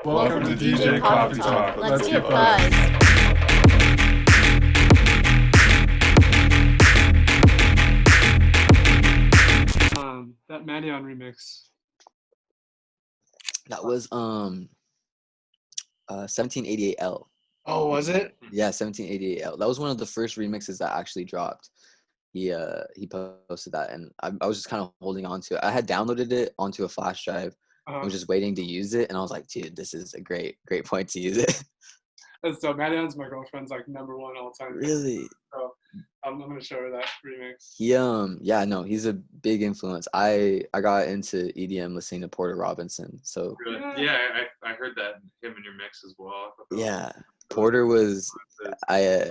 Welcome to DJ Coffee Talk. Let's get buzzed. That Manion remix. That was 1788L. Oh, was it? Yeah, 1788L. That was one of the first remixes that actually dropped. He posted that, and I was just kind of holding on to it. I had downloaded it onto a flash drive. I was just waiting to use it, and I was like, dude, this is a great point to use it. So Manion's my girlfriend's like number one all time. Really? So I'm gonna show her that remix. He's a big influence. I got into EDM listening to Porter Robinson. So Really? Yeah, I heard that him in your mix as well. Yeah, Porter was I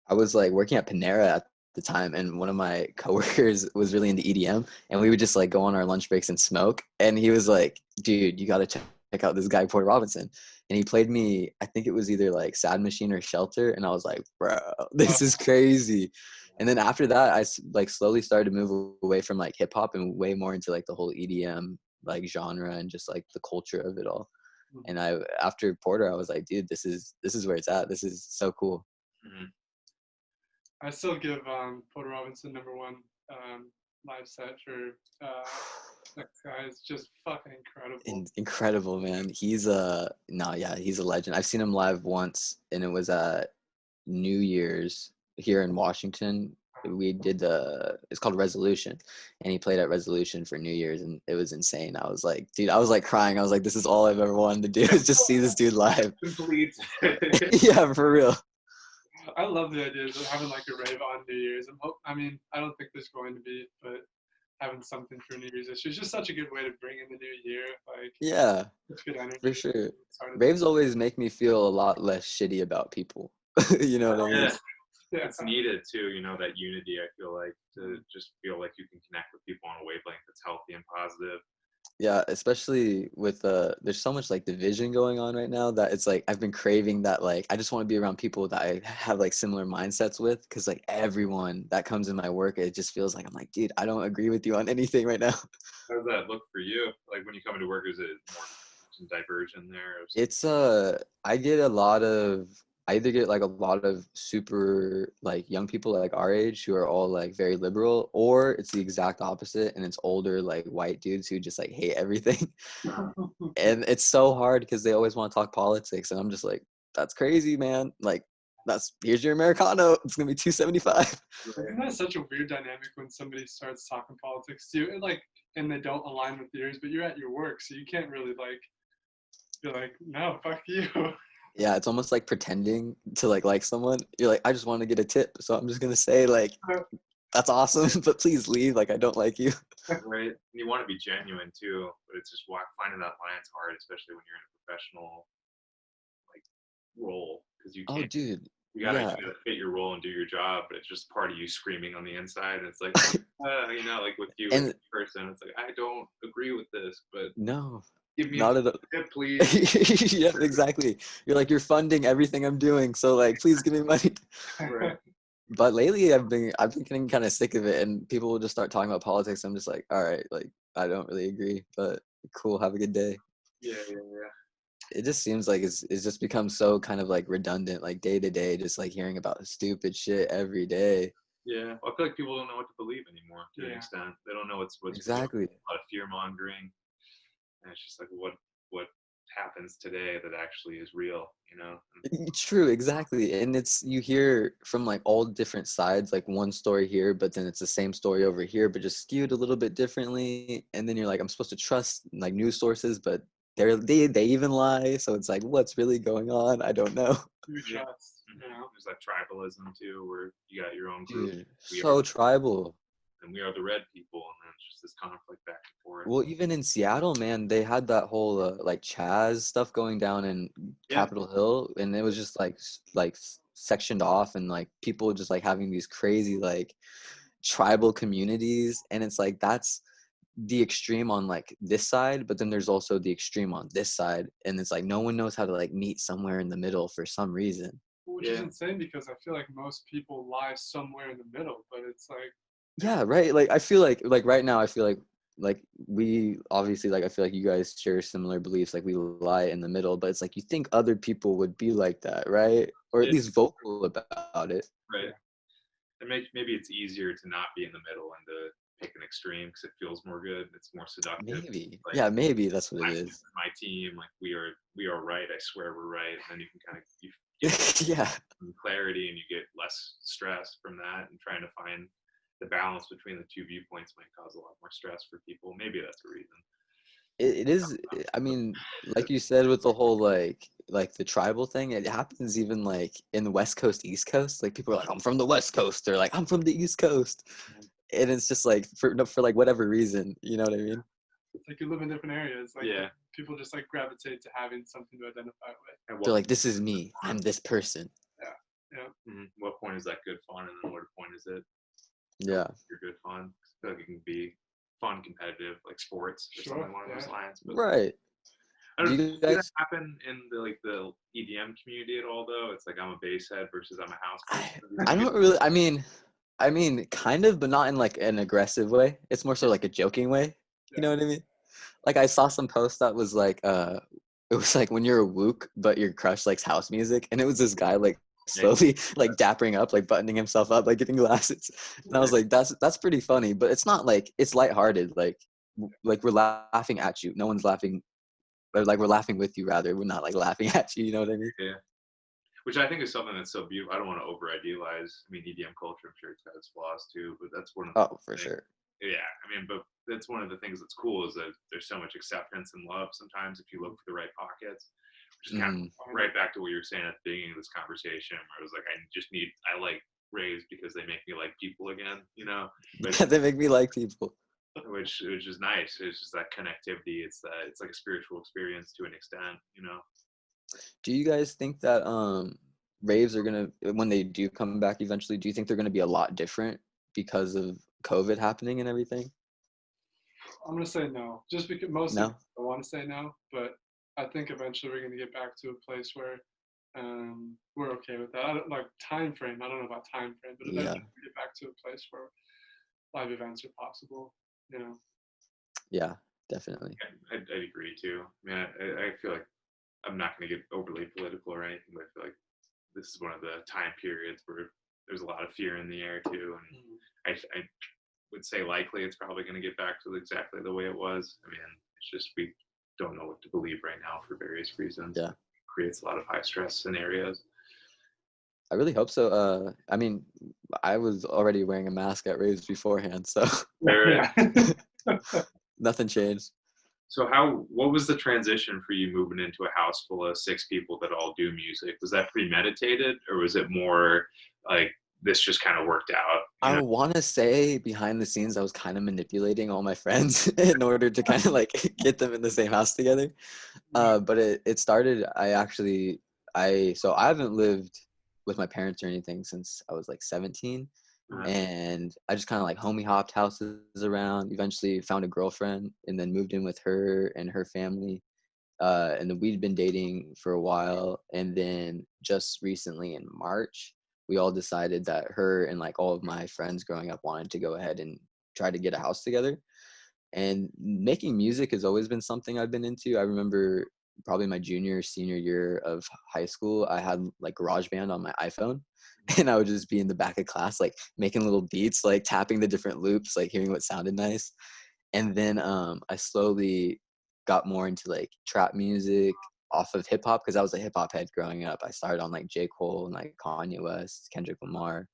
was like working at Panera at the time, and one of my coworkers was really into EDM, and we would just like go on our lunch breaks and smoke. And he was like, dude, you gotta check out this guy Porter Robinson. And he played me, I think it was either like Sad Machine or Shelter, and I was like, bro, this is crazy. And then after that, I like slowly started to move away from like hip hop and way more into like the whole EDM like genre and just like the culture of it all. And after Porter, I was like, dude, this is where it's at. This is so cool. Mm-hmm. I still give Porter Robinson number one live set for that guy is just fucking incredible. Incredible, man. He's he's a legend. I've seen him live once, and it was at New Year's here in Washington. We did it's called Resolution, and he played at Resolution for New Year's, and it was insane. I was like, dude, I was like crying. I was like, this is all I've ever wanted to do is just see this dude live. Complete. Yeah, for real. I love the idea of having like a rave on New Year's. I mean, I don't think there's going to be, but having something for New Year's it's just such a good way to bring in the new year. Like, yeah, it's good energy. For sure. Raves always make me feel a lot less shitty about people. You know what I mean? Yeah, it's needed too, you know, that unity, I feel like, to just feel like you can connect with people on a wavelength that's healthy and positive. Yeah, especially with there's so much like division going on right now that it's like I've been craving that. Like I just want to be around people that I have like similar mindsets with, because like everyone that comes in my work, it just feels like I'm like, dude, I don't agree with you on anything right now. How does that look for you? Like when you come into work, is it more some diversion there? It's I either get like a lot of super like young people like our age who are all like very liberal, or it's the exact opposite, and it's older like white dudes who just like hate everything. And it's so hard because they always want to talk politics, and I'm just like, that's crazy, man. Like here's your Americano, it's gonna be $2.75. Isn't that such a weird dynamic when somebody starts talking politics too, and they don't align with yours, but you're at your work, so you can't really you're like, no, fuck you. Yeah, it's almost like pretending to like someone. You're like, I just want to get a tip, so I'm just gonna say like, that's awesome, but please leave. Like, I don't like you. Right. You want to be genuine too, but it's just finding that line's hard, especially when you're in a professional like role, because you can't. Oh, dude. You gotta fit your role and do your job, but it's just part of you screaming on the inside. And it's like, you know, like with you as a person, it's like, I don't agree with this, but no. Give me not a tip, please. Yeah, exactly. You're like, you're funding everything I'm doing, so like, please give me money. Right. But lately, I've been getting kind of sick of it, and people will just start talking about politics. I'm just like, all right, like I don't really agree, but cool, have a good day. Yeah. It just seems like it's just become so kind of like redundant, like day to day, just like hearing about stupid shit every day. Yeah, I feel like people don't know what to believe anymore to an extent. They don't know what's exactly real. A lot of fear mongering. And it's just like what happens today that actually is real, you know? True, exactly. And you hear from like all different sides, like one story here, but then it's the same story over here, but just skewed a little bit differently. And then you're like, I'm supposed to trust like news sources, but they even lie. So it's like, what's really going on? I don't know. You trust, you know? There's that tribalism too, where you got your own group. Dude, so tribal. And we are the red people, and then it's just this conflict back and forth. Well, even in Seattle, man, they had that whole like Chaz stuff going down in Capitol Hill, and it was just like sectioned off, and like people just like having these crazy like tribal communities, and it's like that's the extreme on like this side, but then there's also the extreme on this side, and it's like no one knows how to like meet somewhere in the middle for some reason. Which is insane, because I feel like most people lie somewhere in the middle, but it's like. Yeah, right. Like I feel like right now I feel like like we obviously, like I feel like you guys share similar beliefs, like we lie in the middle, but it's like you think other people would be like that, right? Or at Yeah, least vocal about it. right. And maybe it's easier to not be in the middle and to pick an extreme because it feels more good. It's more seductive. Maybe. Like Yeah, maybe that's what it I'm is. my team, like we are right. I swear we're right. And then you can kind of you get Yeah. some clarity and you get less stress from that. And trying to find the balance between the two viewpoints might cause a lot more stress for people. Maybe that's a reason. It is, I mean, like you said with the whole like the tribal thing, it happens even like in the West Coast, East Coast. Like people are like, I'm from the West Coast, they're like, I'm from the East Coast. And it's just like for like whatever reason, you know what I mean? It's like you live in different areas. Like Yeah. people just like gravitate to having something to identify with. At They're like, this is me. I'm this person. what point is that good fun, and then what point is it Yeah. you're good fun? I feel like it can be fun, competitive, like sports or Sure, something along those lines. But Right. I don't Do know. you Does that guys happen in the EDM community at all? Though it's like I'm a bass head versus I'm a house person. I don't really, I mean kind of, but not in like an aggressive way. It's more so like a joking way. You know what I mean? Like I saw some post that was like it was like when you're a wook but your crush likes house music, and it was this guy like slowly like dappering up, like buttoning himself up, like getting glasses. And I was like, that's pretty funny, but it's not like it's lighthearted, like we're laughing at you. No one's laughing, or like we're laughing with you rather. We're not like laughing at you, you know what I mean? Yeah. Which I think is something that's so beautiful. I don't want to over idealize. I mean, EDM culture, I'm sure it's got its flaws too, but that's one of the Oh, for things. sure. Yeah, I mean, but that's one of the things that's cool is that there's so much acceptance and love sometimes if you look for the right pockets, which is kind of right back to what you were saying at the beginning of this conversation, where I was like, I like raves because they make me like people again, you know, They make me like people. which is nice. It's just that connectivity. It's like a spiritual experience to an extent, you know. Do you guys think that raves are gonna, when they do come back eventually, do you think they're gonna be a lot different because of COVID happening and everything? I'm gonna say no, just because mostly No? I want to say no, but I think eventually we're gonna get back to a place where we're okay with that. I don't like time frame. I don't know about time frame, but Yeah. eventually we get back to a place where live events are possible. You know. Yeah, definitely. I'd agree too. I mean, I feel like I'm not going to get overly political or anything, but I feel like this is one of the time periods where there's a lot of fear in the air too, and I would say likely it's probably going to get back to exactly the way it was. I mean, it's just we don't know what to believe right now for various reasons. Yeah. It creates a lot of high stress scenarios. I really hope so. I mean, I was already wearing a mask at raves beforehand, so Yeah. nothing changed. So what was the transition for you moving into a house full of 6 people that all do music? Was that premeditated, or was it more like this just kind of worked out? I want to say behind the scenes, I was kind of manipulating all my friends in order to kind of like get them in the same house together. But it started, so I haven't lived with my parents or anything since I was like 17. And I just kind of like homie hopped houses around, eventually found a girlfriend and then moved in with her and her family. And then we'd been dating for a while. And then just recently in March, we all decided that her and like all of my friends growing up wanted to go ahead and try to get a house together. And making music has always been something I've been into. I remember probably my senior year of high school, I had like GarageBand on my iPhone, and I would just be in the back of class, like making little beats, like tapping the different loops, like hearing what sounded nice. And then I slowly got more into like trap music off of hip hop because I was a hip hop head growing up. I started on like J. Cole and like Kanye West, Kendrick Lamar,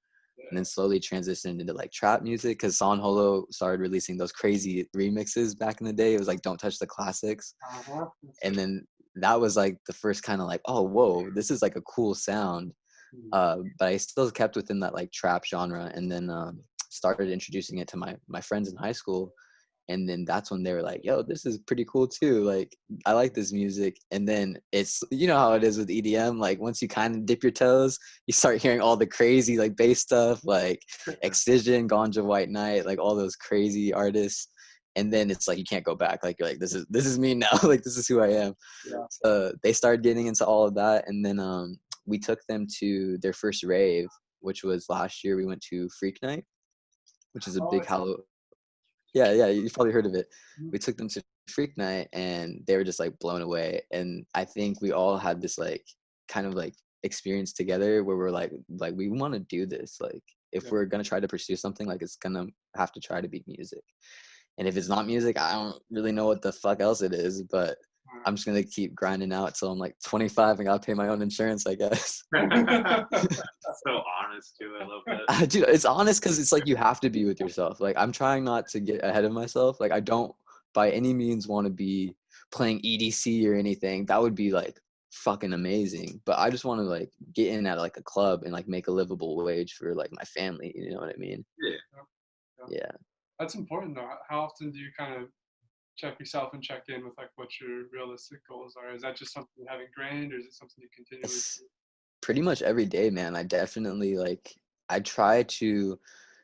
and then slowly transitioned into like trap music because San Holo started releasing those crazy remixes back in the day. It was like Don't Touch the Classics. And then that was like the first kind of like, oh, whoa, this is like a cool sound. But I still kept within that like trap genre, and then started introducing it to my friends in high school. And then that's when they were like, yo, this is pretty cool too. Like, I like this music. And then it's, you know how it is with EDM. Like, once you kind of dip your toes, you start hearing all the crazy, like, bass stuff, like Excision, Ganja White Knight, like all those crazy artists. And then it's like, you can't go back. Like, you're like, this is me now. Like, this is who I am. Yeah. So they started getting into all of that. And then we took them to their first rave, which was last year. We went to Freak Night, which is a big Yeah, you've probably heard of it. Mhm. We took them to Freak Night, and they were just like blown away. And I think we all had this like kind of like experience together where we're like we want to do this. Like if Yeah. we're gonna try to pursue something, like it's gonna have to try to be music. And if it's not music, I don't really know what the fuck else it is. But I'm just gonna keep grinding out till I'm like 25 and gotta pay my own insurance, I guess. So honest too. I love that. Dude, it's honest because it's like you have to be with yourself. Like I'm trying not to get ahead of myself. Like I don't by any means want to be playing EDC or anything. That would be like fucking amazing. But I just want to like get in at like a club and like make a livable wage for like my family. You know what I mean? Yeah. Yeah. That's important though. How often do you kind of check yourself and check in with like what your realistic goals are? Is that just something you have ingrained, or is it something you continually It's do? pretty much every day, man. I definitely like I try to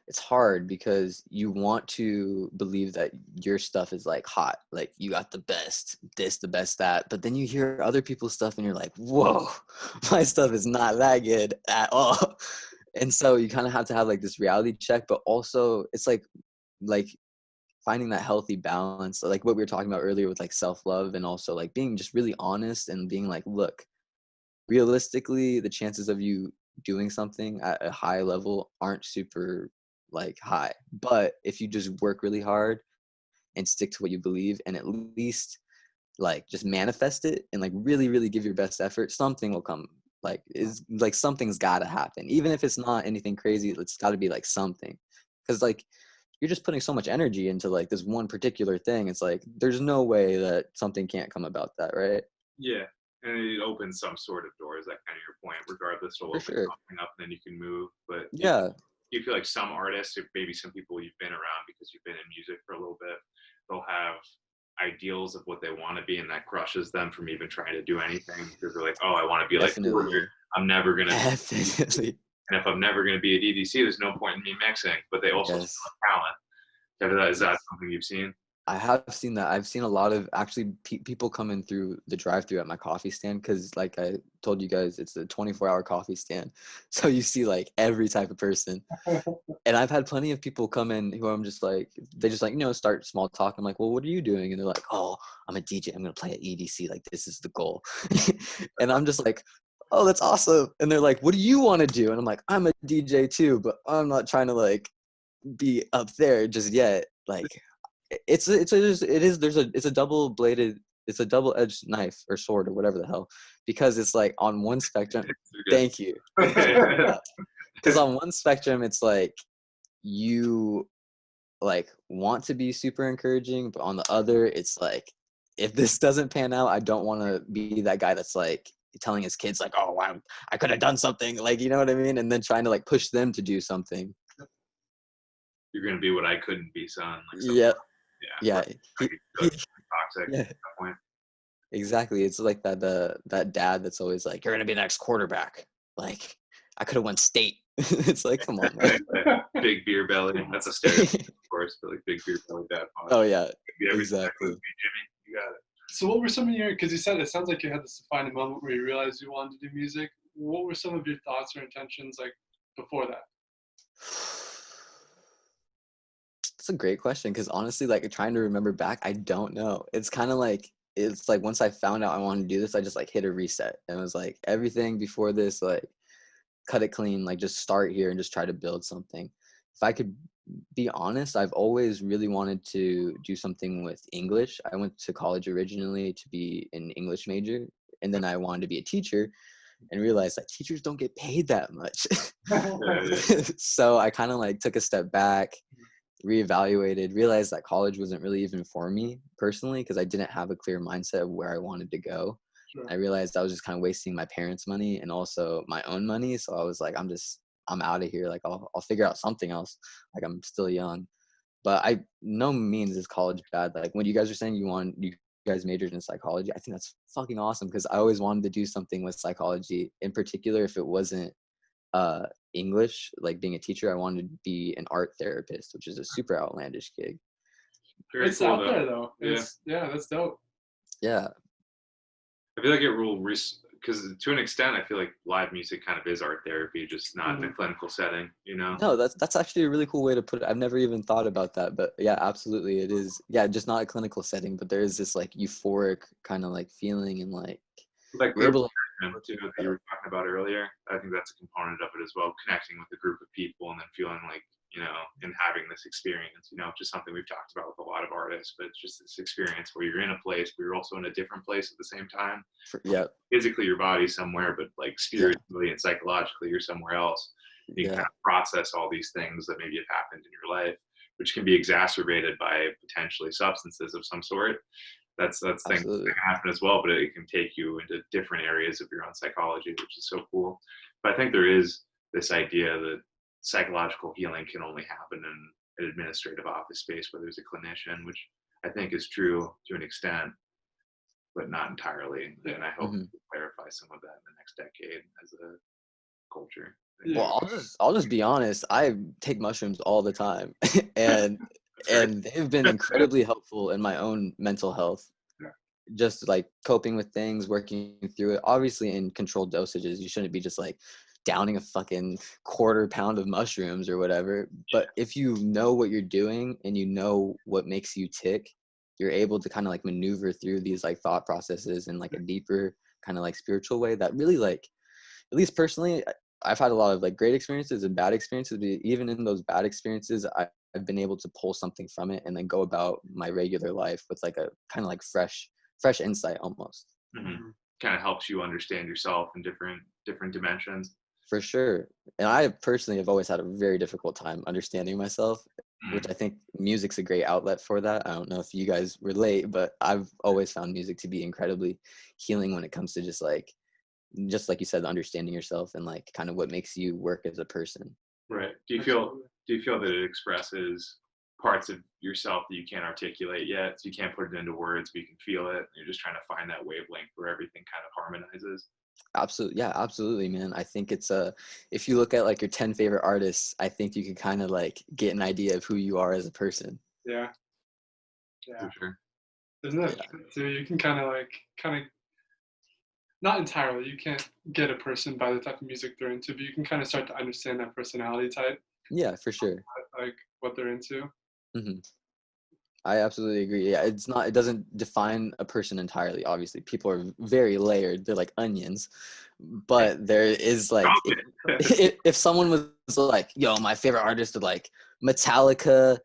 it's hard because you want to believe that your stuff is like hot, like you got the best this, the best that, but then you hear other people's stuff and you're like, whoa, my stuff is not that good at all. And so you kind of have to have like this reality check, but also it's like finding that healthy balance, like what we were talking about earlier with like self-love and also like being just really honest and being like, look, realistically the chances of you doing something at a high level aren't super like high, but if you just work really hard and stick to what you believe and at least like just manifest it and like really really give your best effort, something will come. Like is like something's got to happen, even if it's not anything crazy. It's got to be like something, because like you're just putting so much energy into like this one particular thing. It's like there's no way that something can't come about that, right? Yeah. And it opens some sort of doors, that kind of your point. Regardless, will For open sure. something up, and then you can move. But Yeah, you feel like some artists, or maybe some people you've been around because you've been in music for a little bit, they'll have ideals of what they want to be, and that crushes them from even trying to do anything because they're like, oh, I want to be like Porter. definitely. I'm never gonna be, Definitely. and if I'm never gonna be at EDC, there's no point in me mixing. But they also still Yes. have talent. Is that Yes. something you've seen? I have seen that. I've seen a lot of actually people coming through the drive-through at my coffee stand because, like I told you guys, it's a 24-hour coffee stand. So you see like every type of person. And I've had plenty of people come in who I'm just like, they just like, start small talk. I'm like, well, what are you doing? And they're like, oh, I'm a DJ. I'm going to play at EDC. Like, this is the goal. And I'm just like, oh, that's awesome. And they're like, what do you want to do? And I'm like, I'm a DJ too, but I'm not trying to like be up there just yet. Like, it's a double-edged knife or sword or whatever the hell, because it's like on one spectrum, thank you. Because on one spectrum it's like you like want to be super encouraging, but on the other it's like, if this doesn't pan out, I don't want to be that guy that's like telling his kids like, oh, I could have done something, like, you know what I mean, and then trying to like push them to do something. You're gonna be what I couldn't be, son. Like something. Yeah, Yeah. yeah, Like he, toxic yeah. at that point. Exactly. It's like that dad that's always like, "You're gonna be the next quarterback." Like, I could have won state. It's like, come on, man. Big beer belly. That's a stereotype, of course, but like big beer belly dad bod. Oh yeah, Be everything that exactly. was me, Jimmy. You got it. So what were some of your, because you said it sounds like you had this defining moment where you realized you wanted to do music. What were some of your thoughts or intentions like before that? That's a great question, because honestly, like trying to remember back, I don't know. It's like once I found out I wanted to do this, I just like hit a reset and it was like everything before this, like cut it clean, like just start here and just try to build something. If I could be honest, I've always really wanted to do something with English. I went to college originally to be an English major, and then I wanted to be a teacher and realized that teachers don't get paid that much. So I kind of like took a step back, reevaluated, realized that college wasn't really even for me personally because I didn't have a clear mindset of where I wanted to go. Sure. I realized I was just kind of wasting my parents' money and also my own money. So I was like, I'm out of here. Like I'll figure out something else. Like I'm still young. But I no means is college bad. Like when you guys are saying you guys majored in psychology, I think that's fucking awesome because I always wanted to do something with psychology. In particular, if it wasn't uh English, like being a teacher, I wanted to be an art therapist, which is a super outlandish gig. Very It's cool, out though. there though. Yeah. Yeah, that's dope. Yeah. I feel like it will because to an extent, I feel like live music kind of is art therapy, just not in a clinical setting, you know? No, that's actually a really cool way to put it. I've never even thought about that, but yeah, absolutely, it is. Yeah, just not a clinical setting, but there is this like euphoric kind of like feeling, and like Like you're group able to. environment, too, that you were talking about earlier. I think that's a component of it as well, connecting with a group of people and then feeling like, you know, and having this experience, you know, just something we've talked about with a lot of artists, but it's just this experience where you're in a place, but you're also in a different place at the same time. Yeah, Physically, your body's somewhere, but like spiritually and psychologically, you're somewhere else. You can yeah, kind of process all these things that maybe have happened in your life, which can be exacerbated by potentially substances of some sort. That's things that absolutely. can happen as well, but it can take you into different areas of your own psychology, which is so cool. But I think there is this idea that psychological healing can only happen in an administrative office space where there's a clinician, which I think is true to an extent, but not entirely. And I hope Hmm. to clarify some of that in the next decade as a culture. Yeah. Well, I'll just be honest. I take mushrooms all the time, and That's great. they've been incredibly helpful in my own mental health. Yeah. Just like coping with things, working through it. Obviously, in controlled dosages. You shouldn't be just like downing a fucking quarter pound of mushrooms or whatever. But if you know what you're doing and you know what makes you tick, you're able to kind of like maneuver through these like thought processes in like a deeper kind of like spiritual way that really like, at least personally, I've had a lot of like great experiences and bad experiences, but even in those bad experiences, I've been able to pull something from it and then go about my regular life with like a kind of like fresh insight almost. Mm-hmm. Kind of helps you understand yourself in different dimensions. For sure. And I personally have always had a very difficult time understanding myself, which Mm. I think music's a great outlet for that. I don't know if you guys relate, but I've always found music to be incredibly healing when it comes to just like you said, understanding yourself and like kind of what makes you work as a person. Right. Absolutely. Do you feel that it expresses parts of yourself that you can't articulate yet? So you can't put it into words, but you can feel it. You're just trying to find that wavelength where everything kind of harmonizes. Absolutely. Yeah, absolutely, man. I think it's if you look at like your 10 favorite artists, I think you can kind of like get an idea of who you are as a person. Yeah. Yeah. For sure. Isn't that Yeah. true too? You can kind of not entirely. You can't get a person by the type of music they're into, but you can kind of start to understand that personality type, Yeah, for sure. like what they're into. Hmm. I absolutely agree. Yeah, it doesn't define a person entirely. Obviously, people are very layered. They're like onions, but there is like, if someone was like, yo, my favorite artist are like Metallica,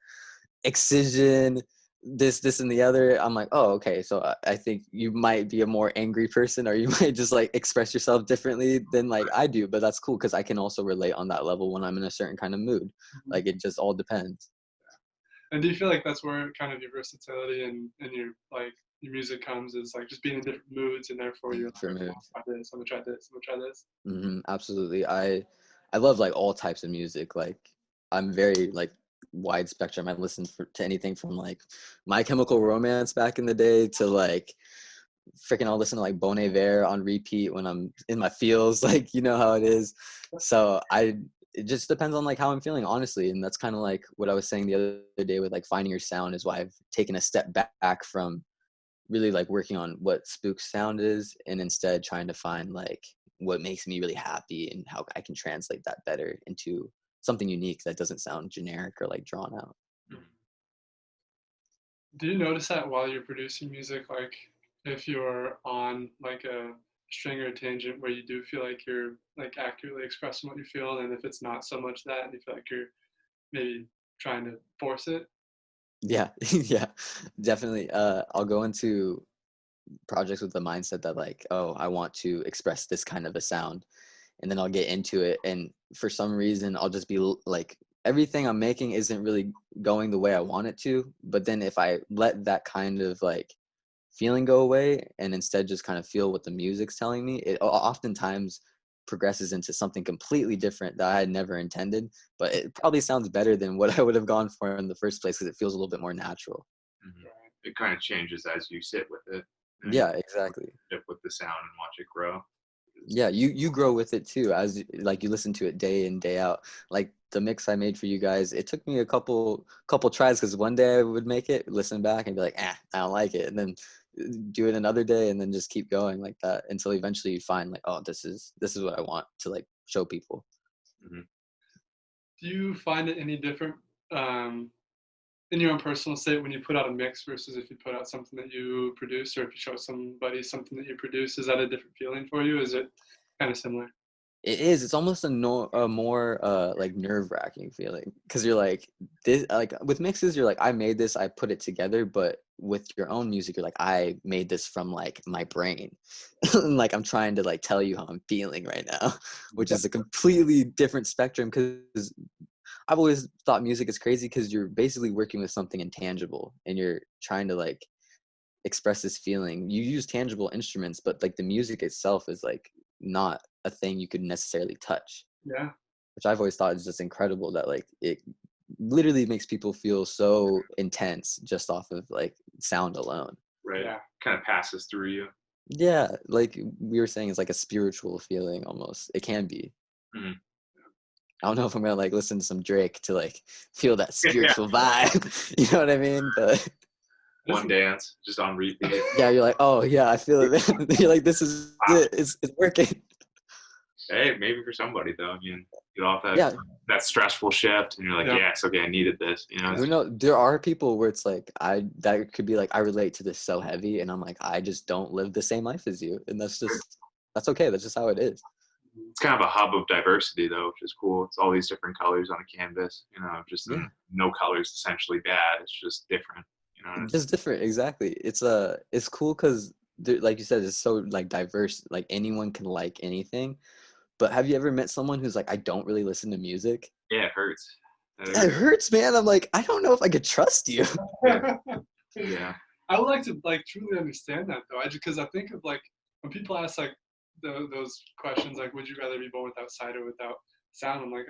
Excision, this and the other, I'm like, oh, okay, so I think you might be a more angry person, or you might just like express yourself differently than like I do, but that's cool because I can also relate on that level when I'm in a certain kind of mood. Mhm. Like it just all depends. And do you feel like that's where kind of your versatility and your like your music comes, is like just being in different moods, and therefore you're For like, okay, moods. I'll try this, I'm gonna try this, I'm gonna try this. Absolutely. I love like all types of music. Like I'm very like wide spectrum. I listen to anything from like My Chemical Romance back in the day to like freaking I'll listen to like Bon Iver on repeat when I'm in my feels, like you know how it is. So it just depends on like how I'm feeling, honestly. And that's kind of like what I was saying the other day with like finding your sound, is why I've taken a step back from really like working on what Spooks sound is, and instead trying to find like what makes me really happy and how I can translate that better into something unique that doesn't sound generic or like drawn out. Do you notice that while you're producing music, like if you're on like a string or a tangent where you do feel like you're like accurately expressing what you feel, and if it's not so much that, and you feel like you're maybe trying to force it? Yeah, yeah, definitely. I'll go into projects with the mindset that like, oh, I want to express this kind of a sound, and then I'll get into it, and for some reason I'll just be like, everything I'm making isn't really going the way I want it to, but then if I let that kind of like feeling go away and instead just kind of feel what the music's telling me, it oftentimes progresses into something completely different that I had never intended, but it probably sounds better than what I would have gone for in the first place because it feels a little bit more natural. Mhm. It kind of changes as you sit with it and Yeah, exactly. sit with the sound and watch it grow. Yeah, you grow with it too, as like you listen to it day in day out. Like the mix I made for you guys, it took me a couple tries, because one day I would make it, listen back and be like, I don't like it, and then do it another day, and then just keep going like that until eventually you find like, oh, this is what I want to like show people. Mm-hmm. Do you find it any different in your own personal state when you put out a mix versus if you put out something that you produce, or if you show somebody something that you produce? Is that a different feeling for you? Is it kind of similar? It is. It's almost a more like nerve-wracking feeling, because you're like this. Like with mixes, you're like, I made this, I put it together. But with your own music, you're like, I made this from like my brain. And, like I'm trying to like tell you how I'm feeling right now, which is a completely different spectrum. Because I've always thought music is crazy because you're basically working with something intangible, and you're trying to like express this feeling. You use tangible instruments, but like the music itself is like not a thing you could necessarily touch, Yeah. which I've always thought is just incredible, that like it literally makes people feel so intense just off of like sound alone. Right. Yeah. Kind of passes through you. Yeah, like we were saying, it's like a spiritual feeling almost. It can be. Mhm. I don't know if I'm gonna like listen to some Drake to like feel that Yeah. spiritual vibe. You know what I mean? But One dance, just on repeat. yeah, you're like, oh yeah, I feel it, man. You're like, this is it. It's working. Hey, maybe for somebody though. I mean, get off that Yeah. that stressful shift, and you're like, Yeah. yes, okay, I needed this. You know, Who knows? There are people where it's like that could be like, I relate to this so heavy, and I'm like, I just don't live the same life as you, and that's okay. That's just how it is. it's kind of a hub of diversity though, which is cool. It's all these different colors on a canvas. You know, just Yeah. no color is essentially bad. It's just different. You know, Just different, exactly. It's cool because like you said, it's so like diverse. Like anyone can like anything. But have you ever met someone who's like, I don't really listen to music? yeah, it hurts. It hurts, man. I'm like, I don't know if I could trust you. Yeah. I would like to like truly understand that though, because I think of like when people ask like those questions like, would you rather be born without sight or without sound? I'm like,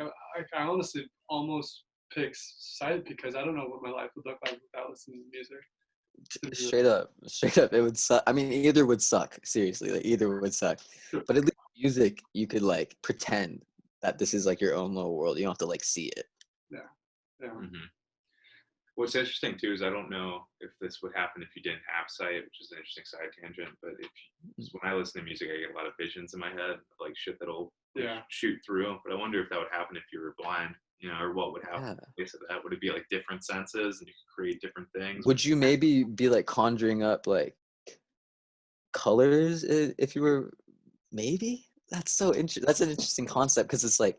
I honestly almost pick sight because I don't know what my life would look like without listening to music. Straight up, it would suck. I mean, either would suck. Seriously, like either would suck. But at least music, you could like pretend that this is like your own little world. You don't have to like see it. Yeah. Yeah. Mm-hmm. What's interesting too is I don't know if this would happen if you didn't have sight, which is an interesting side tangent. But when I listen to music, I get a lot of visions in my head, of like shit that'll shoot through. But I wonder if that would happen if you were blind, you know, or what would happen in place of that? Would it be like different senses and you could create different things? Would you maybe be like conjuring up like colors if you were? Maybe that's so interesting. That's an interesting concept, because it's like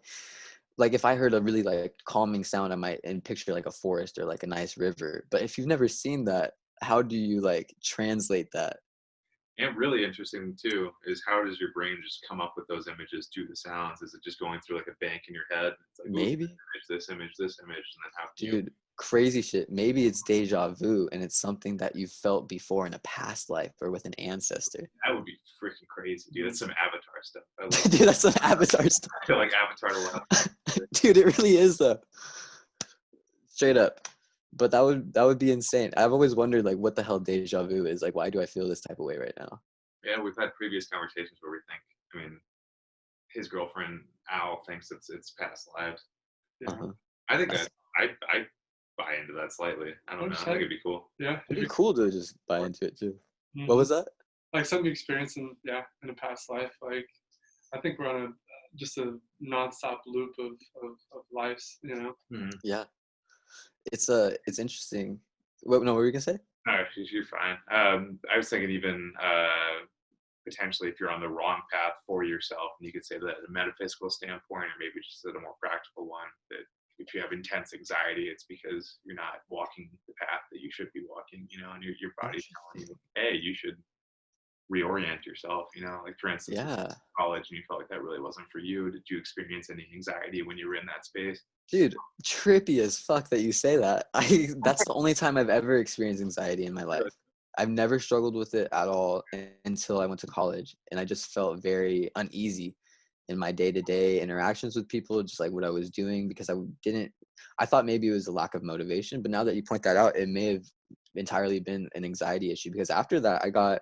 if I heard a really like calming sound, I might and picture like a forest or like a nice river. But if you've never seen that, how do you like translate that? And really interesting too is how does your brain just come up with those images to the sounds? Is it just going through like a bank in your head? It's like, Maybe. This image, and then how can Dude, crazy shit. Maybe it's deja vu, and it's something that you felt before in a past life or with an ancestor. That would be freaking crazy, dude. That's some Avatar stuff. Dude, that's some Avatar stuff. I feel like Avatar to love. Dude, it really is though. Straight up. But that would be insane. I've always wondered like what the hell deja vu is. Like, why do I feel this type of way right now? Yeah, we've had previous conversations where we think, I mean, his girlfriend Al thinks it's past lives. Yeah. Uh-huh. I think that I buy into that slightly. I don't know. I think it'd be cool. Yeah. It'd be cool to just buy into it too. Mm-hmm. What was that? Like something you experienced in a past life. Like I think we're on just a nonstop loop of lives, you know. Mm-hmm. Yeah. It's interesting. What were you gonna say? No, you're fine. I was thinking even potentially if you're on the wrong path for yourself, and you could say that at a metaphysical standpoint, or maybe just at a more practical one, that if you have intense anxiety, it's because you're not walking the path that you should be walking, you know, and your body's telling you, hey, you should reorient yourself, you know, like for instance, college, and you felt like that really wasn't for you. Did you experience any anxiety when you were in that space? Dude, trippy as fuck that you say that. That's the only time I've ever experienced anxiety in my life. I've never struggled with it at all until I went to college, and I just felt very uneasy in my day-to-day interactions with people, just like what I was doing, because I thought maybe it was a lack of motivation, but now that you point that out, it may have entirely been an anxiety issue, because after that I got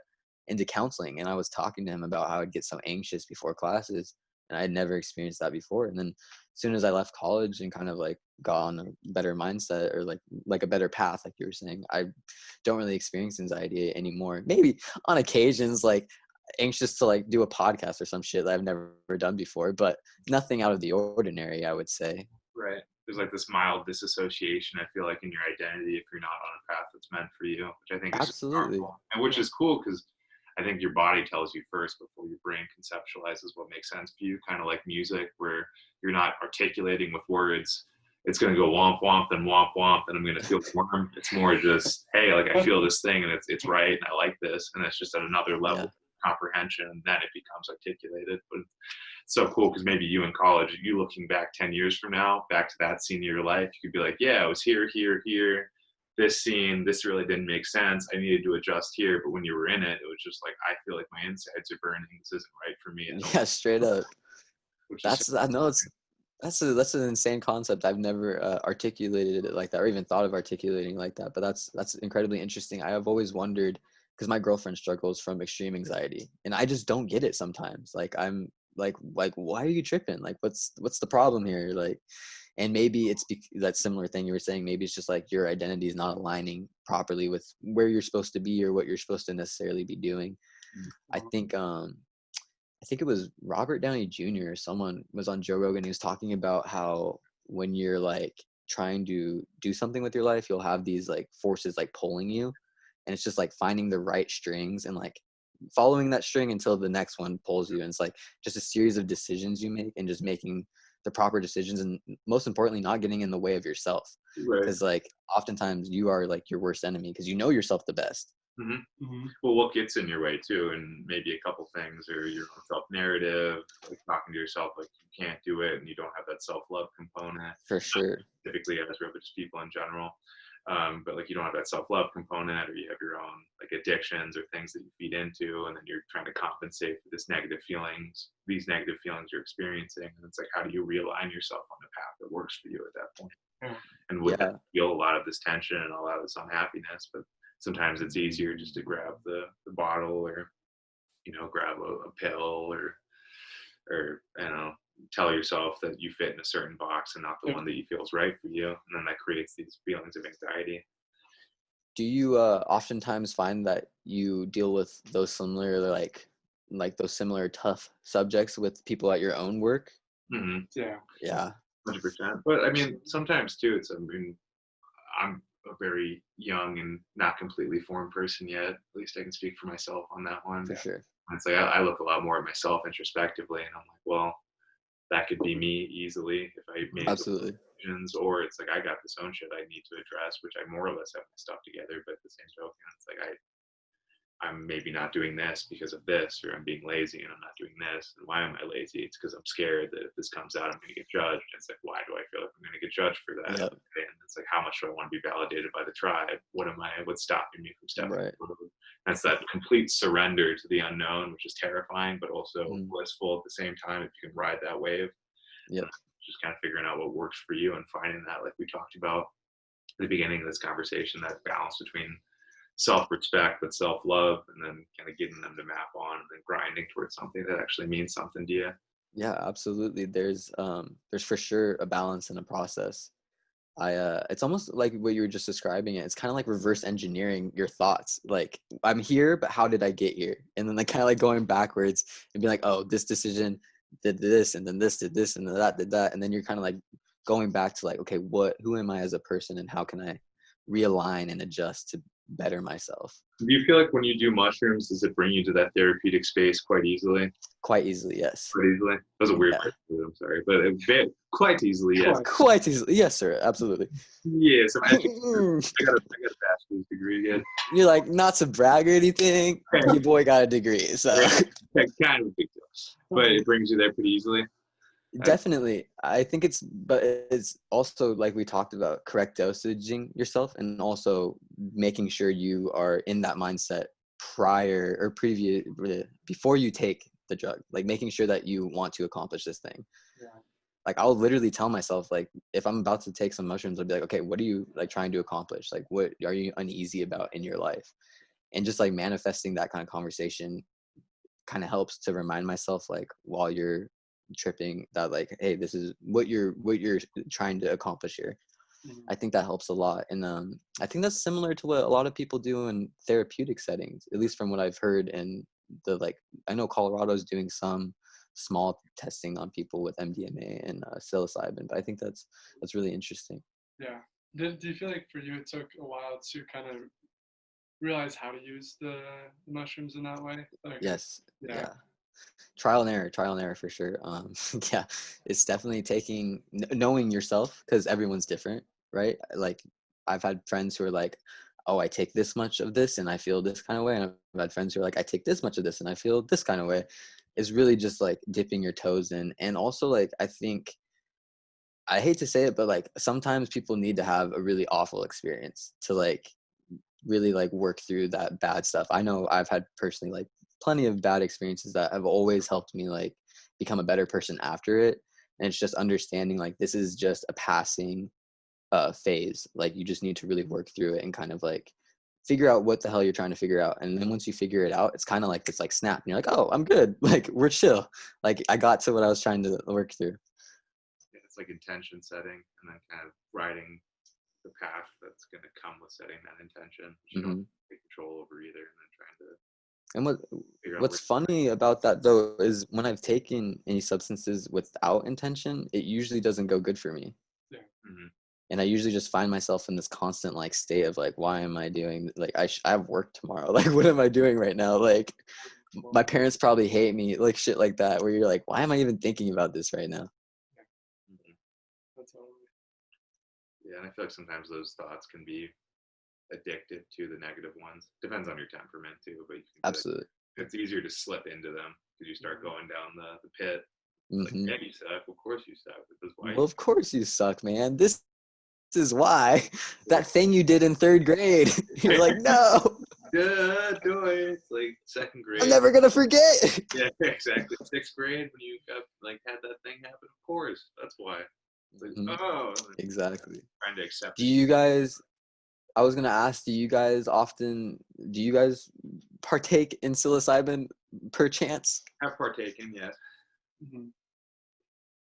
into counseling, and I was talking to him about how I'd get so anxious before classes, and I had never experienced that before. And then as soon as I left college and kind of like got on a better mindset, or like a better path, like you were saying, I don't really experience anxiety anymore. Maybe on occasions, like anxious to like do a podcast or some shit that I've never done before, but nothing out of the ordinary, I would say. Right. There's like this mild disassociation, I feel like, in your identity if you're not on a path that's meant for you, which I think is just Absolutely. powerful. And which is cool because I think your body tells you first before your brain conceptualizes what makes sense for you, kind of like music, where you're not articulating with words. It's going to go womp womp, then womp womp, and I'm going to feel warm. It's more just, hey, like I feel this thing and it's right and I like this. And it's just at another level of comprehension, and then it becomes articulated. But it's so cool because maybe you in college, you looking back 10 years from now, back to that scene of your life, you could be like, yeah, I was here, this scene, this really didn't make sense. I needed to adjust here. But when you were in it, it was just like, I feel like my insides are burning. This isn't right for me. Yeah, straight up. I know that's an insane concept. I've never articulated it like that, or even thought of articulating like that. But that's incredibly interesting. I have always wondered, because my girlfriend struggles from extreme anxiety, and I just don't get it sometimes. Like I'm like why are you tripping? Like what's the problem here? Like, and maybe it's that similar thing you were saying. Maybe it's just like your identity is not aligning properly with where you're supposed to be or what you're supposed to necessarily be doing. I think it was Robert Downey Jr. or someone was on Joe Rogan. He was talking about how when you're like trying to do something with your life, you'll have these like forces like pulling you, and it's just like finding the right strings and like following that string until the next one pulls you. And it's like just a series of decisions you make, and just making the proper decisions, and most importantly, not getting in the way of yourself. Because like oftentimes you are like your worst enemy because you know yourself the best. Mm-hmm. Mm-hmm. Well, what gets in your way too, and maybe a couple things, or your own self-narrative, like talking to yourself like you can't do it, and you don't have that self-love component. For sure. Typically, as religious people in general, but like you don't have that self-love component, or you have your own like addictions or things that you feed into, and then you're trying to compensate for these negative feelings you're experiencing. And it's like, how do you realign yourself on the path that works for you at that point? And with that, feel a lot of this tension and a lot of this unhappiness, but sometimes it's easier just to grab the bottle, or grab a pill, or tell yourself that you fit in a certain box and not the one that you feel is right for you, and then that creates these feelings of anxiety. Do you oftentimes find that you deal with those similar like those similar tough subjects with people at your own work? Mm-hmm. Yeah 100%. But I mean, sometimes too, I'm a very young and not completely formed person yet. At least I can speak for myself on that one. For sure. It's like I look a lot more at myself introspectively, and I'm like, well, that could be me easily if I made absolutely decisions, or it's like I got this own shit I need to address, which I more or less have my stuff together, but at the same token, it's like I'm maybe not doing this because of this, or I'm being lazy and I'm not doing this. And why am I lazy? It's because I'm scared that if this comes out, I'm going to get judged. And it's like, why do I feel like I'm going to get judged for that? Yep. And it's like, how much do I want to be validated by the tribe? What's stopping me from stepping forward? That's that complete surrender to the unknown, which is terrifying, but also blissful at the same time if you can ride that wave. Yep. Just kind of figuring out what works for you and finding that, like we talked about at the beginning of this conversation, that balance between self-respect but self-love, and then kind of getting them to map on and then grinding towards something that actually means something to you. Yeah, absolutely. There's for sure a balance in a process. It's almost like what you were just describing it. It's kind of like reverse engineering your thoughts. Like, I'm here, but how did I get here? And then like kind of like going backwards and be like, oh, this decision did this, and then this did this, and then that did that. And then you're kind of like going back to like, okay, who am I as a person, and how can I realign and adjust to better myself? Do you feel like when you do mushrooms, does it bring you to that therapeutic space quite easily? Quite easily, yes. Quite easily? That was a weird question, I'm sorry. But quite easily, yes. Quite easily, yes, sir, absolutely. Yes, I got a bachelor's degree again. You're like, not to brag or anything, your boy got a degree, so. Kind of a big deal. But it brings you there pretty easily? Definitely. I think it's also, like we talked about, correct dosaging yourself, and also making sure you are in that mindset before you take the drug, like making sure that you want to accomplish this thing. Like I'll literally tell myself, like if I'm about to take some mushrooms, I'll be like, okay, what are you like trying to accomplish? Like what are you uneasy about in your life? And just like manifesting that kind of conversation kind of helps to remind myself, like while you're tripping that like, hey, this is what you're trying to accomplish here. I think that helps a lot. And I think that's similar to what a lot of people do in therapeutic settings, at least from what I've heard. And I know Colorado's doing some small testing on people with MDMA and psilocybin, but I think that's really interesting. Yeah. Do you feel like for you it took a while to kind of realize how to use the mushrooms in that way? Like, Yes. yeah. Yeah. Trial and error for sure. Yeah, it's definitely knowing yourself, because everyone's different, right? Like, I've had friends who are like, oh, I take this much of this and I feel this kind of way, and I've had friends who are like, I take this much of this and I feel this kind of way. It's really just like dipping your toes in. And also, like, I think, I hate to say it, but like sometimes people need to have a really awful experience to like really like work through that bad stuff. I know I've had personally like plenty of bad experiences that have always helped me like become a better person after it. And it's just understanding like this is just a passing phase. Like, you just need to really work through it and kind of like figure out what the hell you're trying to figure out. And then once you figure it out, it's kind of like this like snap. And you're like, oh, I'm good. Like, we're chill. Like, I got to what I was trying to work through. Yeah, it's like intention setting and then kind of riding the path that's going to come with setting that intention. You don't take control over either, and then trying to. And what's funny about that though is when I've taken any substances without intention, it usually doesn't go good for me. Yeah. And I usually just find myself in this constant like state of like, why am I doing, like, I have work tomorrow. Like, what am I doing right now? Like, my parents probably hate me, like shit like that, where you're like, why am I even thinking about this right now? Yeah, and I feel like sometimes those thoughts can be addictive to the negative ones. Depends on your temperament too, but you can Absolutely. it's easier to slip into them because you start going down the pit. It's like, yeah, you suck. Of course you suck. This is why. Well, of course you suck, man. This is why. That thing you did in 3rd grade. You're like, no. Yeah, do it. It's like 2nd grade. I'm never gonna forget. Yeah, exactly. 6th grade when you got like had that thing happen. Of course, that's why. It's like, oh, exactly. Trying to accept. Do you guys? I was gonna ask. Do you guys partake in psilocybin per chance? Have partaken, yes.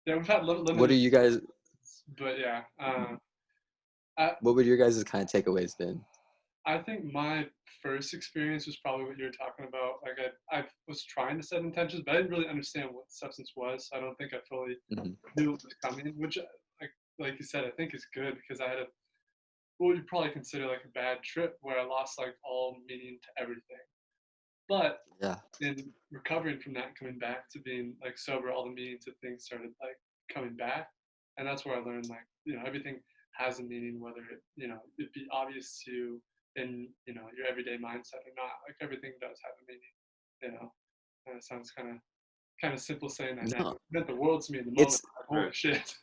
Yeah, we've had limited. What are you guys? But yeah. What would your guys' kind of takeaways been? I think my first experience was probably what you were talking about. Like, I was trying to set intentions, but I didn't really understand what the substance was. So I don't think I fully knew what was coming, which, like you said, I think is good, because I had what you'd probably consider like a bad trip where I lost like all meaning to everything. But in recovering from that, coming back to being like sober, all the meaning to things started like coming back. And that's where I learned, like, everything has a meaning, whether it'd be obvious to you in, your everyday mindset or not. Like, everything does have a meaning, And it sounds kind of simple saying that now. It meant the world to me in the moment. Like, holy shit.